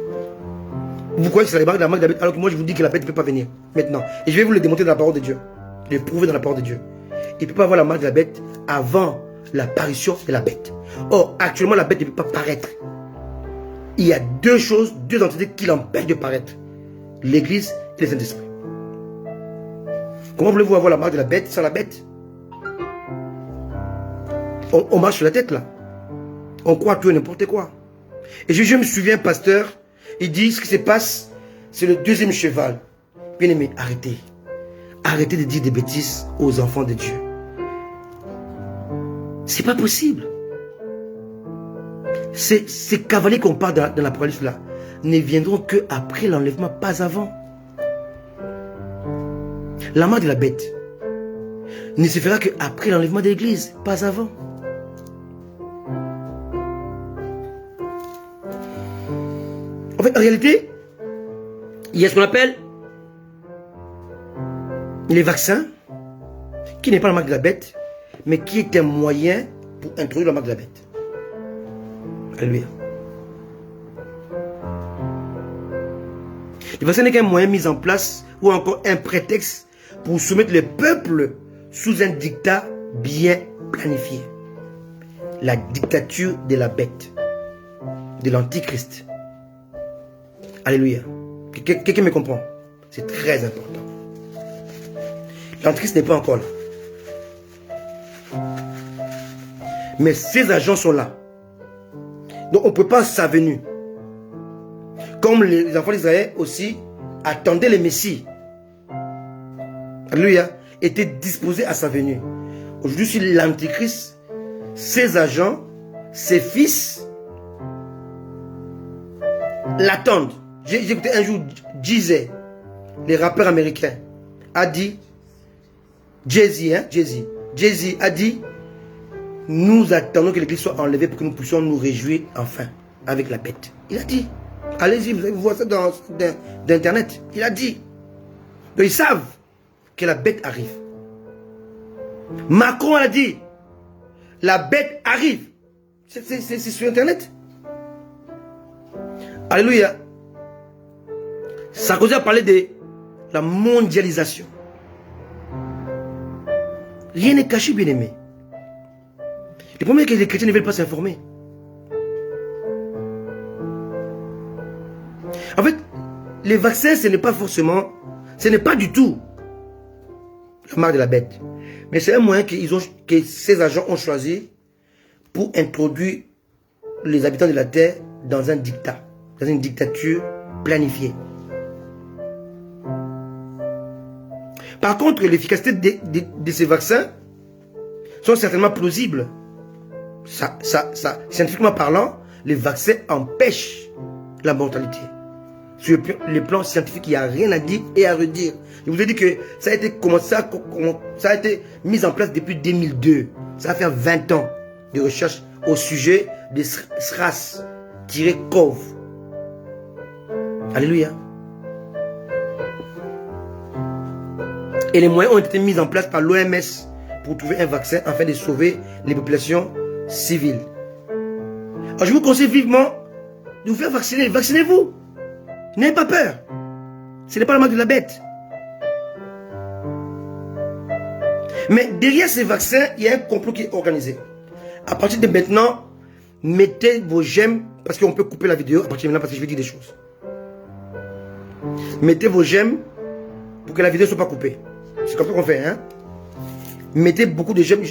Vous croyez que c'est la marque de la bête alors que moi je vous dis que la bête ne peut pas venir maintenant. Et je vais vous le démontrer dans la parole de Dieu. Le prouver dans la parole de Dieu. Il ne peut pas avoir la marque de la bête avant l'apparition de la bête. Or, actuellement la bête ne peut pas paraître. Il y a deux choses, deux entités qui l'empêchent de paraître. L'église et le Saint-Esprit. Comment voulez-vous avoir la marque de la bête sans la bête? On marche sur la tête là. On croit tout et n'importe quoi. Et je me souviens, pasteur, il dit ce qui se passe, c'est le deuxième cheval. Bien aimé, arrêtez. Arrêtez de dire des bêtises aux enfants de Dieu. C'est pas possible. Ces cavaliers qu'on parle dans l'Apocalypse là ne viendront que après l'enlèvement, pas avant. La marque de la bête ne se fera qu'après l'enlèvement de l'église, pas avant. En fait, en réalité, il y a ce qu'on appelle les vaccins, qui n'est pas la marque de la bête, mais qui est un moyen pour introduire la marque de la bête. Alléluia. Le vaccin n'est qu'un moyen mis en place, ou encore un prétexte pour soumettre le peuple sous un dictat bien planifié. La dictature de la bête, de l'antichrist. Alléluia. Quelqu'un me comprend? C'est très important. L'antichrist n'est pas encore là. Mais ses agents sont là. Donc on ne peut pas sa venue. Comme les enfants d'Israël aussi attendaient le Messie. Alléluia. Étaient disposés à sa venue. Aujourd'hui, sur l'antichrist, ses agents, ses fils l'attendent. J'ai écouté un jour Jay-Z, les rappeurs américains, a dit, Jay-Z a dit, nous attendons que l'église soit enlevée pour que nous puissions nous réjouir enfin avec la bête. Il a dit, allez-y, vous allez voir ça dans internet. Il a dit. Donc ils savent que la bête arrive. Macron a dit, la bête arrive. C'est sur internet. Alléluia. Sarkozy a parlé de la mondialisation. Rien n'est caché, bien aimé. Le problème est que les chrétiens ne veulent pas s'informer. En fait, les vaccins, ce n'est pas forcément, ce n'est pas du tout la marque de la bête. Mais c'est un moyen que ces agents ont choisi pour introduire les habitants de la terre dans un dictat, dans une dictature planifiée. Par contre, l'efficacité de ces vaccins sont certainement plausibles. Scientifiquement parlant, les vaccins empêchent la mortalité. Sur le plan scientifique, il n'y a rien à dire et à redire. Je vous ai dit que ça a été mis en place depuis 2002. Ça va faire 20 ans de recherche au sujet de SRAS-CoV. Alléluia. Et les moyens ont été mis en place par l'OMS pour trouver un vaccin afin de sauver les populations civiles. Alors je vous conseille vivement de vous faire vacciner. Vaccinez-vous. N'ayez pas peur. Ce n'est pas la marque de la bête. Mais derrière ces vaccins, il y a un complot qui est organisé. À partir de maintenant, mettez vos j'aime, parce qu'on peut couper la vidéo à partir de maintenant parce que je vais dire des choses. Mettez vos j'aime pour que la vidéo ne soit pas coupée. C'est comme ça qu'on fait, hein. Mettez beaucoup de j'aime.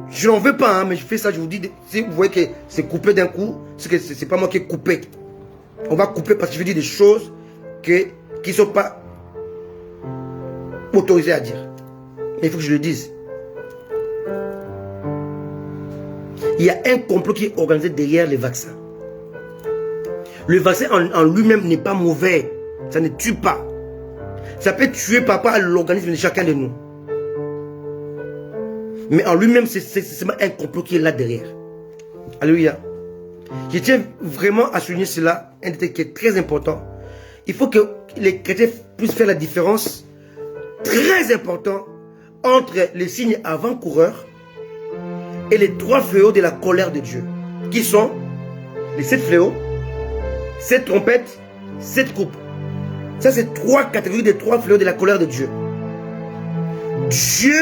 Je n'en veux pas, hein, mais je fais ça, je vous dis, si vous voyez que c'est coupé d'un coup, c'est que c'est pas moi qui ai coupé. On va couper parce que je vais dire des choses qui ne sont pas autorisées à dire. Mais il faut que je le dise. Il y a un complot qui est organisé derrière les vaccins. Le vaccin en lui-même n'est pas mauvais. Ça ne tue pas. Ça peut tuer papa l'organisme de chacun de nous. Mais en lui-même, c'est un complot qui est là derrière. Alléluia. Je tiens vraiment à souligner cela, un détail qui est très important. Il faut que les chrétiens puissent faire la différence très importante entre les signes avant-coureurs et les 3 fléaux de la colère de Dieu, qui sont les 7 fléaux, 7 trompettes, 7 coupes. Ça, c'est 3 catégories des 3 fléaux de la colère de Dieu. Dieu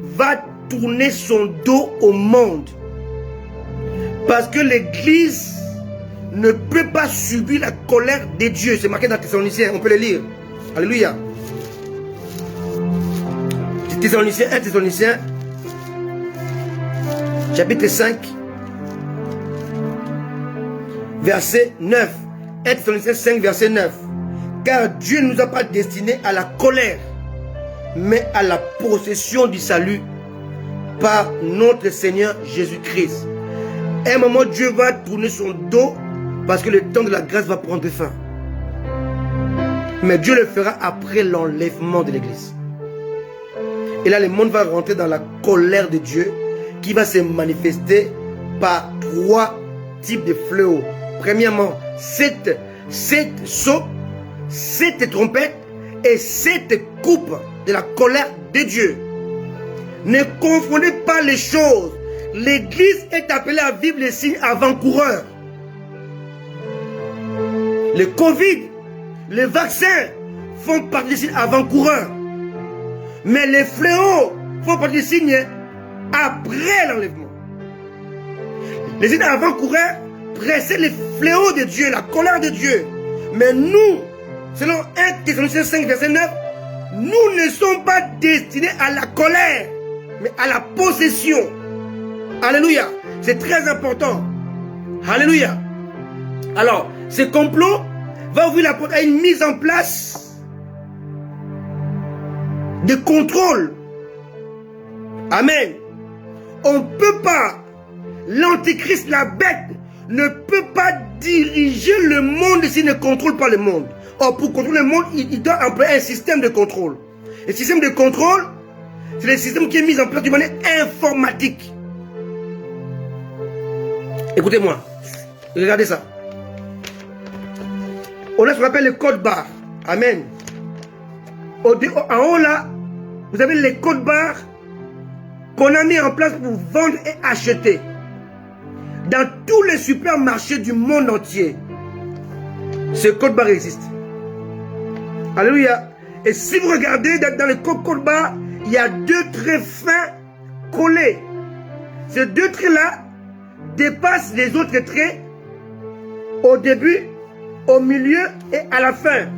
va tourner son dos au monde parce que l'Église ne peut pas subir la colère de Dieu. C'est marqué dans Thessaloniciens, on peut le lire. Alléluia. Thessaloniciens, 1 Thessaloniciens, chapitre 5, verset 9. 1 Thessaloniciens 5, verset 9. Car Dieu ne nous a pas destinés à la colère, mais à la possession du salut par notre Seigneur Jésus-Christ. À un moment, Dieu va tourner son dos parce que le temps de la grâce va prendre fin. Mais Dieu le fera après l'enlèvement de l'Église. Et là, le monde va rentrer dans la colère de Dieu qui va se manifester par 3 types de fléaux. Premièrement, 7 sceaux, 7 trompettes et 7 coupes de la colère de Dieu. Ne confondez pas les choses. L'Église est appelée à vivre les signes avant-coureurs. Le Covid, les vaccins font partie des signes avant-coureurs. Mais les fléaux font partie des signes après l'enlèvement. Les signes avant-coureurs précèdent les fléaux de Dieu, la colère de Dieu. Mais nous, selon 1 Thessaloniciens 5, verset 9, nous ne sommes pas destinés à la colère, mais à la possession. Alléluia. C'est très important. Alléluia. Alors, ce complot va ouvrir la porte à une mise en place de contrôle. Amen. On ne peut pas, l'antéchrist, la bête, ne peut pas diriger le monde s'il ne contrôle pas le monde. Or, pour contrôler le monde, il doit employer un système de contrôle. Le système de contrôle, c'est le système qui est mis en place de manière informatique. Écoutez-moi, regardez ça. On a ce qu'on appelle le code barre. Amen. En haut là, vous avez les codes barres qu'on a mis en place pour vendre et acheter. Dans tous les supermarchés du monde entier, ce code barre existe. Alléluia. Et si vous regardez dans le code barre, il y a 2 traits fins collés. Ces 2 traits-là dépassent les autres traits au début, au milieu et à la fin.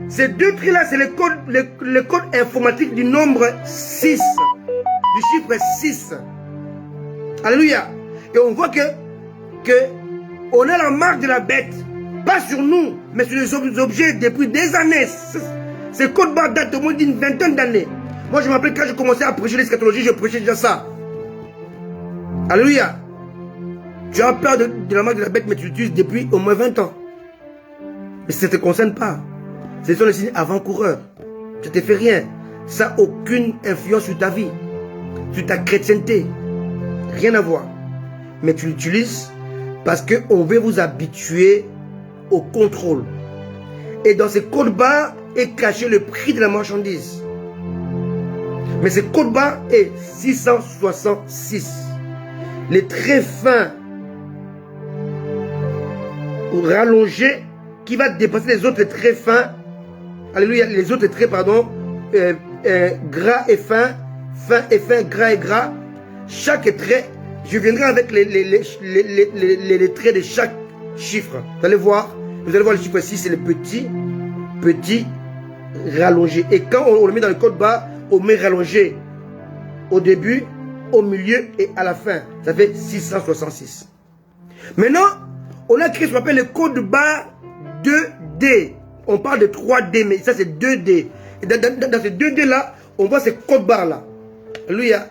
Ces 2 traits-là, c'est le code informatique du nombre 6, du chiffre 6. Alléluia. Et on voit que on a la marque de la bête, pas sur nous, mais sur les objets depuis des années. Ce code barre date au moins d'une vingtaine d'années. Moi, je me rappelle quand je commençais à prêcher l'eschatologie, je prêchais déjà ça. Alléluia. Tu as peur de la marque de la bête, mais tu l'utilises depuis au moins 20 ans. Mais ça ne te concerne pas. Ce sont les signes avant-coureurs. Ça ne te fait rien. Ça n'a aucune influence sur ta vie, sur ta chrétienté. Rien à voir. Mais tu l'utilises parce qu'on veut vous habituer au contrôle. Et dans ces codes barres est caché le prix de la marchandise. Mais ce code barre est 666. Les traits fins ou rallongés qui va dépasser les autres traits fins. Alléluia, les autres traits, pardon, gras et fin, fin et fin, gras et gras. Chaque trait, je viendrai avec les traits de chaque chiffre. Vous allez voir le chiffre ici, c'est le petit rallongé. Et quand on le met dans le code barre, on met rallongé au début, au milieu et à la fin. Ça fait 666. Maintenant, on a créé ce qu'on appelle le code barre 2D. On parle de 3D, mais ça c'est 2D. Et dans ces 2D là, on voit ces codes barres là. Alléluia.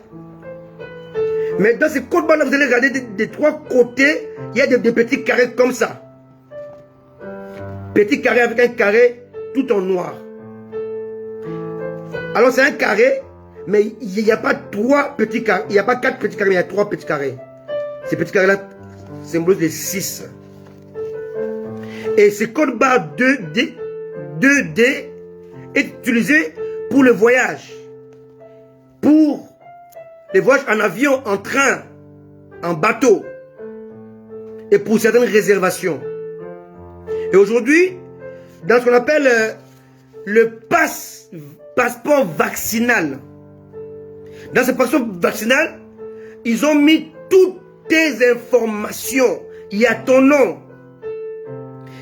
Mais dans ces codes barres là, vous allez regarder des trois côtés, il y a des petits carrés comme ça. Petit carré avec un carré tout en noir. Alors c'est un carré, mais il n'y a pas trois petits carrés. Il n'y a pas quatre petits carrés, mais il y a trois petits carrés. Ces petits carrés là symbolisent les 6. Et ce code barre 2D est utilisé pour le voyage. Pour les voyages en avion, en train, en bateau. Et pour certaines réservations. Et aujourd'hui, dans ce qu'on appelle le passeport vaccinal. Dans ce passeport vaccinal, ils ont mis toutes tes informations. Il y a ton nom.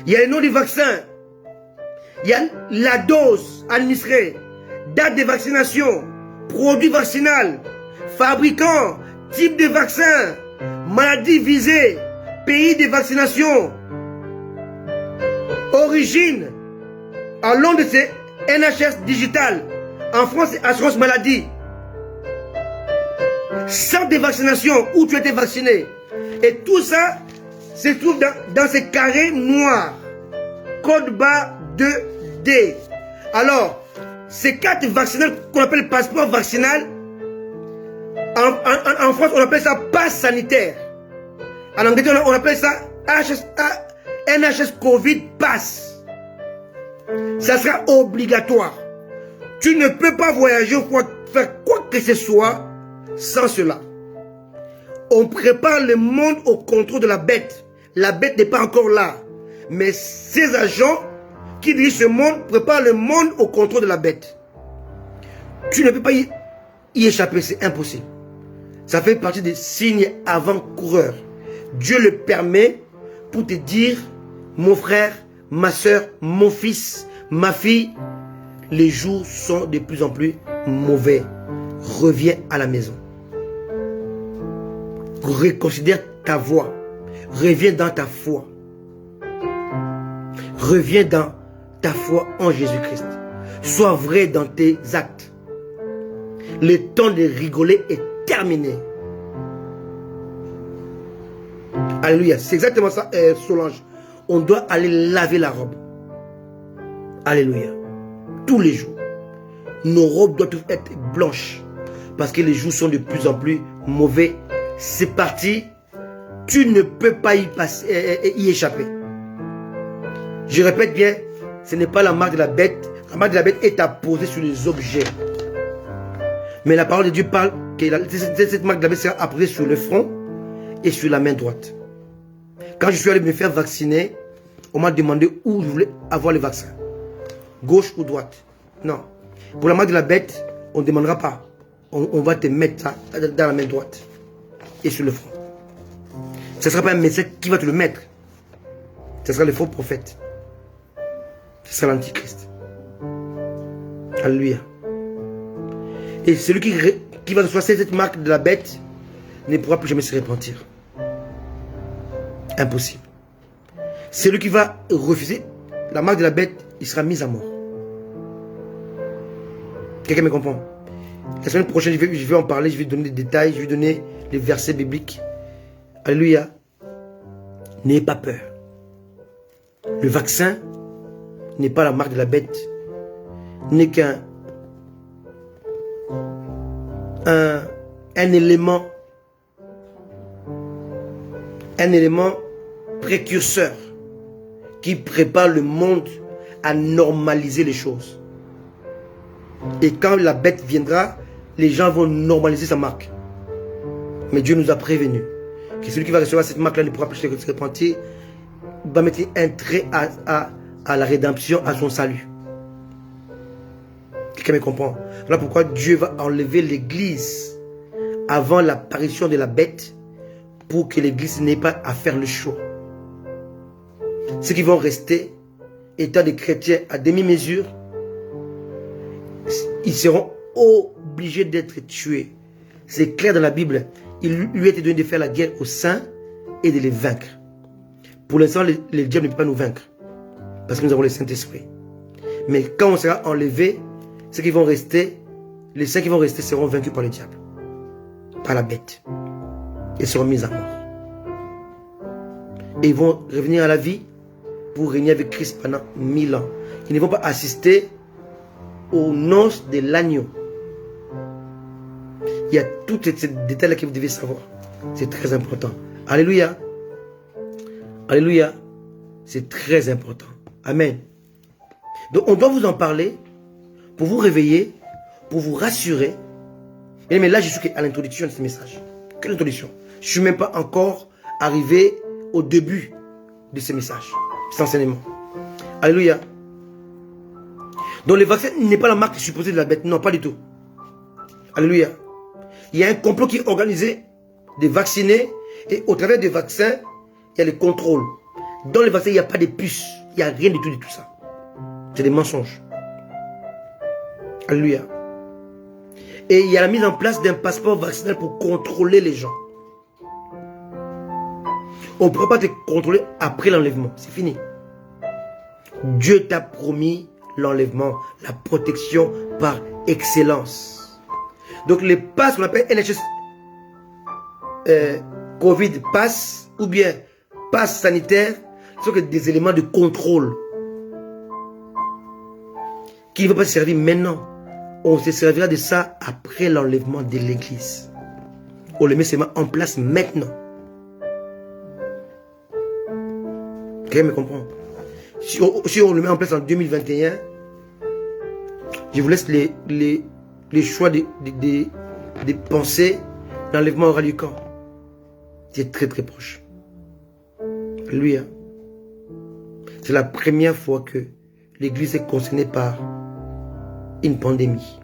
Il y a le nom du vaccin. Il y a la dose administrée. Date de vaccination. Produit vaccinal. Fabricant. Type de vaccin. Maladie visée. Pays de vaccination. Origine. En long de ces NHS digital. En France, c'est assurance maladie. Centre de vaccination où tu as été vacciné. Et tout ça se trouve dans ces carrés noirs. Code barre 2D. Alors, ces cartes vaccinales qu'on appelle passeport vaccinal, en France, on appelle ça passe sanitaire. En Angleterre, on appelle ça NHS Covid Pass. Ça sera obligatoire. Tu ne peux pas voyager ou faire quoi que ce soit sans cela. On prépare le monde au contrôle de la bête. La bête n'est pas encore là. Mais ces agents qui dirigent ce monde préparent le monde au contrôle de la bête. Tu ne peux pas y échapper, c'est impossible. Ça fait partie des signes avant-coureurs. Dieu le permet pour te dire, mon frère, ma soeur, mon fils, ma fille, les jours sont de plus en plus mauvais. Reviens à la maison. Reconsidère ta voie. Reviens dans ta foi. Reviens dans ta foi en Jésus-Christ. Sois vrai dans tes actes. Le temps de rigoler est terminé. Alléluia. C'est exactement ça, Solange. On doit aller laver la robe. Alléluia. Tous les jours. Nos robes doivent être blanches. Parce que les jours sont de plus en plus mauvais. C'est parti. Tu ne peux pas y échapper. Je répète bien, ce n'est pas la marque de la bête. La marque de la bête est apposée sur les objets. Mais la parole de Dieu parle que cette marque de la bête sera apposée sur le front et sur la main droite. Quand je suis allé me faire vacciner, on m'a demandé où je voulais avoir le vaccin. Gauche ou droite. Non. Pour la marque de la bête, on ne demandera pas. On va te mettre ça dans la main droite et sur le front. Ce ne sera pas un médecin qui va te le mettre. Ce sera le faux prophète. Ce sera l'antichrist. Alléluia. Et celui qui va recevoir cette marque de la bête ne pourra plus jamais se repentir. Impossible. Celui qui va refuser la marque de la bête, il sera mis à mort. Quelqu'un me comprend? La semaine prochaine, je vais en parler, je vais donner des détails, je vais donner les versets bibliques. Alléluia. N'ayez pas peur. Le vaccin n'est pas la marque de la bête, n'est qu'un élément précurseur qui prépare le monde à normaliser les choses. Et quand la bête viendra, les gens vont normaliser sa marque. Mais Dieu nous a prévenus que celui qui va recevoir cette marque-là ne pourra plus se repentir, va mettre un trait à la rédemption, à son salut. Quelqu'un me comprend? Voilà pourquoi Dieu va enlever l'église avant l'apparition de la bête pour que l'église n'ait pas à faire le choix. Ceux qui vont rester étant des chrétiens à demi-mesure, ils seront obligés d'être tués. C'est clair dans la Bible. Il lui a été donné de faire la guerre aux saints et de les vaincre. Pour l'instant, le diable ne peut pas nous vaincre. Parce que nous avons le Saint-Esprit. Mais quand on sera enlevé, ceux qui vont rester, les saints qui vont rester seront vaincus par le diable. Par la bête. Ils seront mis à mort. Et ils vont revenir à la vie pour régner avec Christ pendant 1000 ans. Ils ne vont pas assister aux noces de l'agneau. Il y a tous ces détails-là que vous devez savoir. C'est très important. Alléluia. Alléluia. C'est très important. Amen. Donc on doit vous en parler pour vous réveiller, pour vous rassurer. Mais là, je suis à l'introduction de ce message. Quelle introduction? Je ne suis même pas encore arrivé au début de ce message, cet enseignement. Alléluia. Donc le vaccin n'est pas la marque supposée de la bête. Non, pas du tout. Alléluia. Il y a un complot qui est organisé de vacciner. Et au travers des vaccins, il y a le contrôle. Dans les vaccins, il n'y a pas de puces. Il n'y a rien du tout de tout ça. C'est des mensonges. Alléluia. Et il y a la mise en place d'un passeport vaccinal pour contrôler les gens. On ne pourra pas te contrôler après l'enlèvement. C'est fini. Dieu t'a promis l'enlèvement, la protection par excellence. Donc les passes qu'on appelle NHS Covid pass ou bien passe sanitaire sont que des éléments de contrôle qui ne vont pas se servir maintenant. On se servira de ça après l'enlèvement de l'église. On le met seulement en place maintenant. Quelqu'un me comprend? Si on le met en place en 2021, je vous laisse les choix de penser. L'enlèvement aura lieu quand? C'est très très proche. Alléluia. C'est la première fois que l'église est concernée par une pandémie.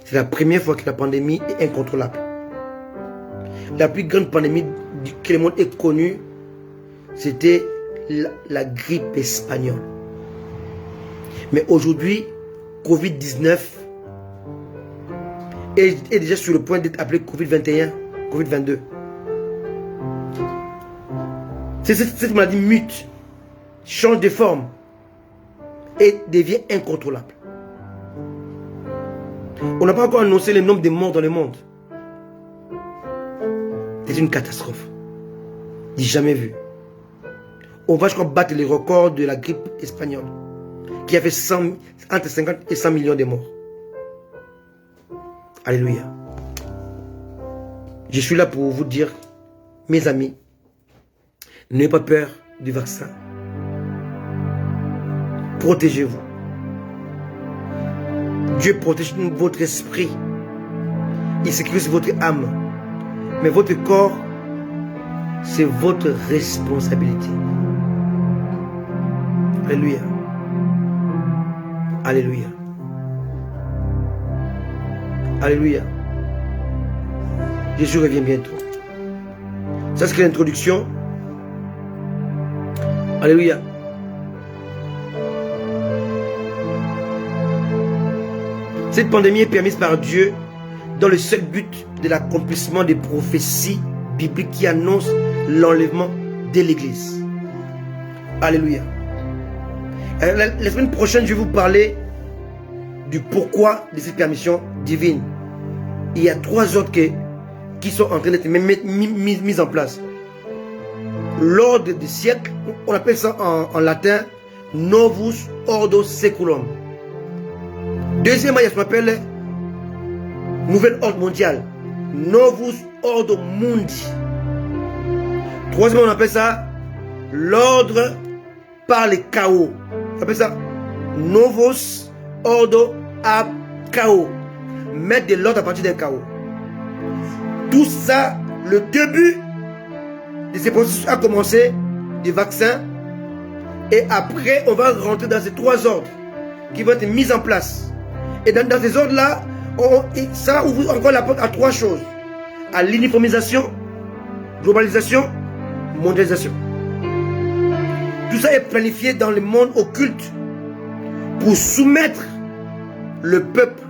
C'est la première fois que la pandémie est incontrôlable. La plus grande pandémie que le monde ait connue, c'était la grippe espagnole. Mais aujourd'hui, Covid-19 est déjà sur le point d'être appelé Covid-21, Covid-22. Cette maladie mute, change de forme et devient incontrôlable. On n'a pas encore annoncé le nombre de morts dans le monde. C'est une catastrophe. Jamais vu. On va, je crois, battre les records de la grippe espagnole, qui a fait entre 50 et 100 millions de morts. Alléluia. Je suis là pour vous dire, mes amis, n'ayez pas peur du vaccin. Protégez-vous. Dieu protège votre esprit. Il sécurise votre âme. Mais votre corps, c'est votre responsabilité. Alléluia. Alléluia. Alléluia. Jésus revient bientôt. Ça, c'est l'introduction. Alléluia. Cette pandémie est permise par Dieu dans le seul but de l'accomplissement des prophéties bibliques qui annoncent l'enlèvement de l'Église. Alléluia. La semaine prochaine, je vais vous parler du pourquoi de cette permission divine. Il y a 3 ordres qui sont en train d'être mis en place. L'ordre du siècle, on appelle ça en latin Novus Ordo Seculum. Deuxièmement, il y a ce qu'on appelle Nouvel Ordre Mondial, Novus Ordo Mundi. Troisièmement, on appelle ça l'ordre par le chaos. On appelle ça Novos Ordo ab chaos. Mettre de l'ordre à partir d'un chaos. Tout ça, le début de ces processus a commencé des vaccins. Et après, on va rentrer dans ces 3 ordres qui vont être mis en place. Et dans ces ordres-là, ça ouvre encore la porte à 3 choses. À l'uniformisation, globalisation, mondialisation. Tout ça est planifié dans le monde occulte pour soumettre le peuple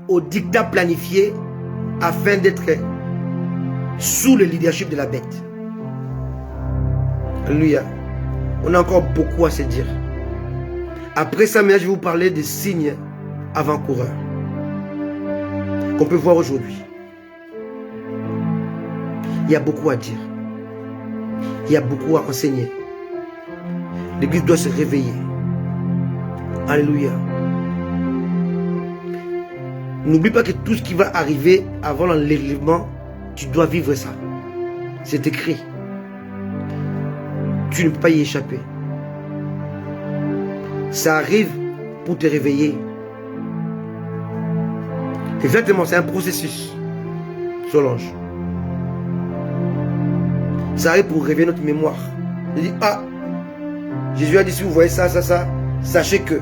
au dictat planifié afin d'être sous le leadership de la bête. Alléluia. On a encore beaucoup à se dire. Après ça, maintenant, je vais vous parler des signes avant-coureurs qu'on peut voir aujourd'hui. Il y a beaucoup à dire. Il y a beaucoup à enseigner. L'Église doit se réveiller. Alléluia. N'oublie pas que tout ce qui va arriver avant l'enlèvement, tu dois vivre ça. C'est écrit. Tu ne peux pas y échapper. Ça arrive pour te réveiller. Exactement, c'est un processus. Solange. Ça arrive pour réveiller notre mémoire. Il dit, ah, Jésus a dit, si vous voyez ça, sachez que.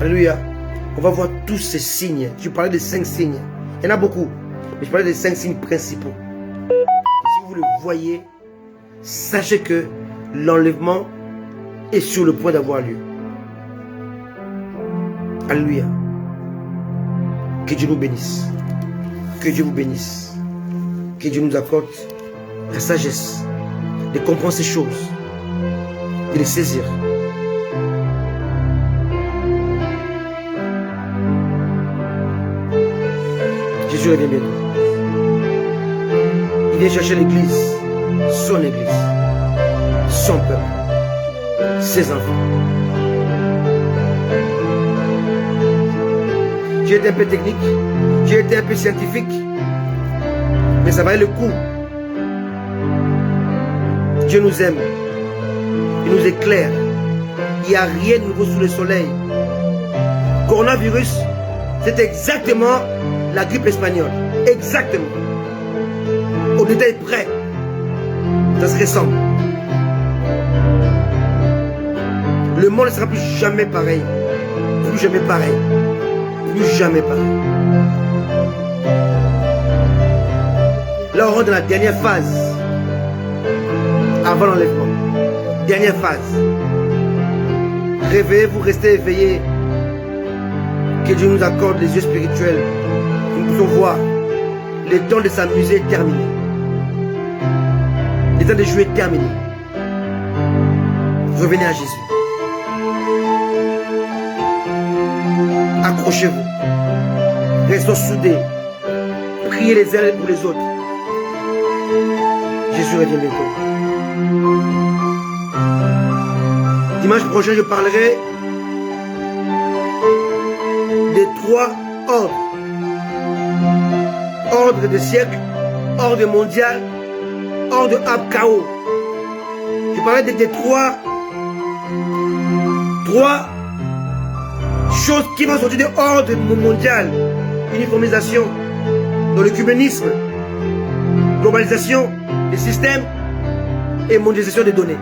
Alléluia. On va voir tous ces signes. Je parlais des 5 signes. Il y en a beaucoup. Mais je parlais des 5 signes principaux. Si vous le voyez, sachez que l'enlèvement est sur le point d'avoir lieu. Alléluia. Que Dieu nous bénisse. Que Dieu vous bénisse. Que Dieu nous accorde la sagesse de comprendre ces choses, de les saisir. Jésus revient bientôt. Il vient chercher l'église, son église, son peuple, ses enfants. J'ai été un peu technique, j'ai été un peu scientifique, mais ça valait le coup. Dieu nous aime, il nous éclaire. Il n'y a rien de nouveau sous le soleil. Coronavirus, c'est exactement la grippe espagnole. Exactement. Au détail près. Ça se ressemble. Le monde ne sera plus jamais pareil. Plus jamais pareil. Plus jamais pareil. Là, on rentre dans la dernière phase. Avant l'enlèvement. Dernière phase. Réveillez-vous, restez éveillés. Que Dieu nous accorde les yeux spirituels. Nous pouvons voir. Le temps de s'amuser est terminé. Le temps de jouer est terminé. Revenez à Jésus. Accrochez-vous. Restons soudés. Priez les uns pour les autres. Jésus revient bientôt. Dimanche prochain, je parlerai des 3 ordres. Ordre de siècle, ordre mondial, ordre ab-chaos. Je parlerai des 3 choses qui vont sortir de l'ordre mondial. Uniformisation, dans l'œcuménisme, globalisation des systèmes et mondialisation des données.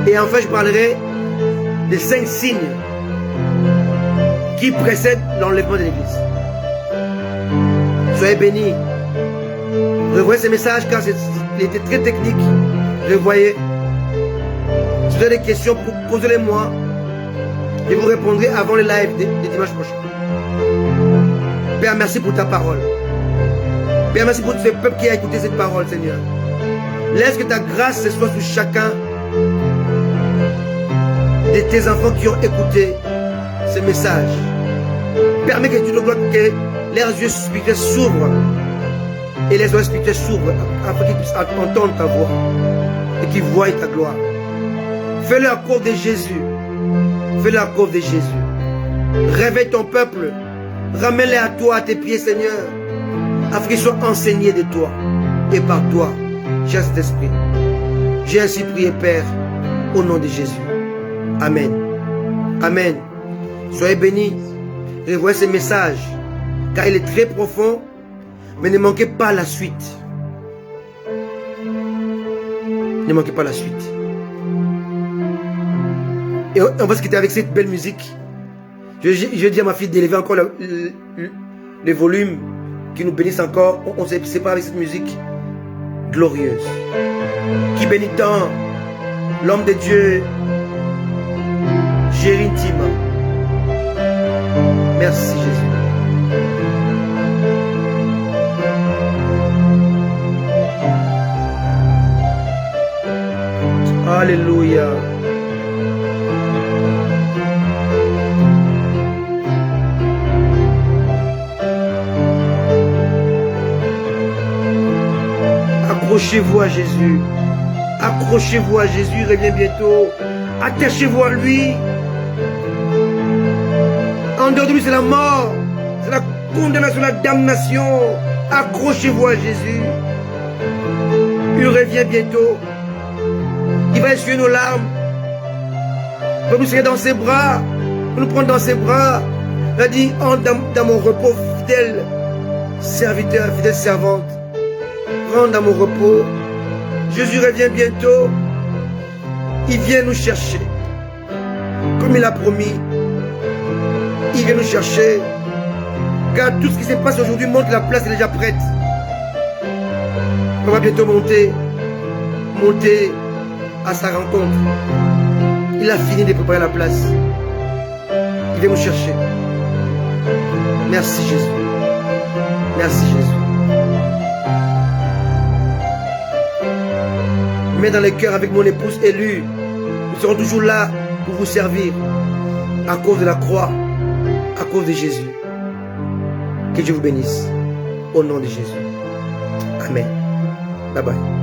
Et enfin, je parlerai des 5 signes qui précèdent l'enlèvement de l'Église. Soyez bénis. Revoyez ces messages car il était très technique. Revoyez. Si vous avez des questions, posez-les-moi. Je vous répondrai avant le live de dimanche prochain. Père, merci pour ta parole. Père, merci pour ce peuple qui a écouté cette parole, Seigneur. Laisse que ta grâce soit sur chacun de tes enfants qui ont écouté ce message. Permets que tu nous gloires, que leurs yeux spirituels s'ouvrent et les oreilles spirituelles s'ouvrent afin qu'ils puissent entendre ta voix et qu'ils voient ta gloire. Fais-le à cause de Jésus. Fais-le à cause de Jésus. Réveille ton peuple. Ramène-les à toi, à tes pieds, Seigneur, afin qu'ils soient enseignés de toi et par toi, cher Saint-Esprit. J'ai ainsi prié, Père, au nom de Jésus. Amen. Amen. Soyez bénis. Revoyez ce message, car il est très profond, mais ne manquez pas la suite. Ne manquez pas la suite. Et on va se quitter avec cette belle musique. Je dis à ma fille d'élever encore le volume, qui nous bénisse encore. On se sépare avec cette musique glorieuse, qui bénit tant l'homme de Dieu, Jérin Tima. Merci Jésus. Alléluia. Accrochez-vous à Jésus. Accrochez-vous à Jésus, il revient bientôt. Attachez-vous à lui. En dehors de lui, c'est la mort. C'est la condamnation, la damnation. Accrochez-vous à Jésus. Il revient bientôt. Il va essuyer nos larmes. Il va nous serrer dans ses bras. Il va nous prendre dans ses bras. Il a dit, entre dans mon repos, fidèle serviteur, fidèle servante. Rentre dans mon repos. Jésus revient bientôt. Il vient nous chercher. Comme il a promis. Il vient nous chercher. Car tout ce qui se passe aujourd'hui montre que la place est déjà prête. On va bientôt monter à sa rencontre. Il a fini de préparer la place. Il vient nous chercher. Merci Jésus. Merci Jésus. Mais dans les cœurs avec mon épouse élue, nous serons toujours là pour vous servir. À cause de la croix, à cause de Jésus. Que Dieu vous bénisse. Au nom de Jésus. Amen. Bye bye.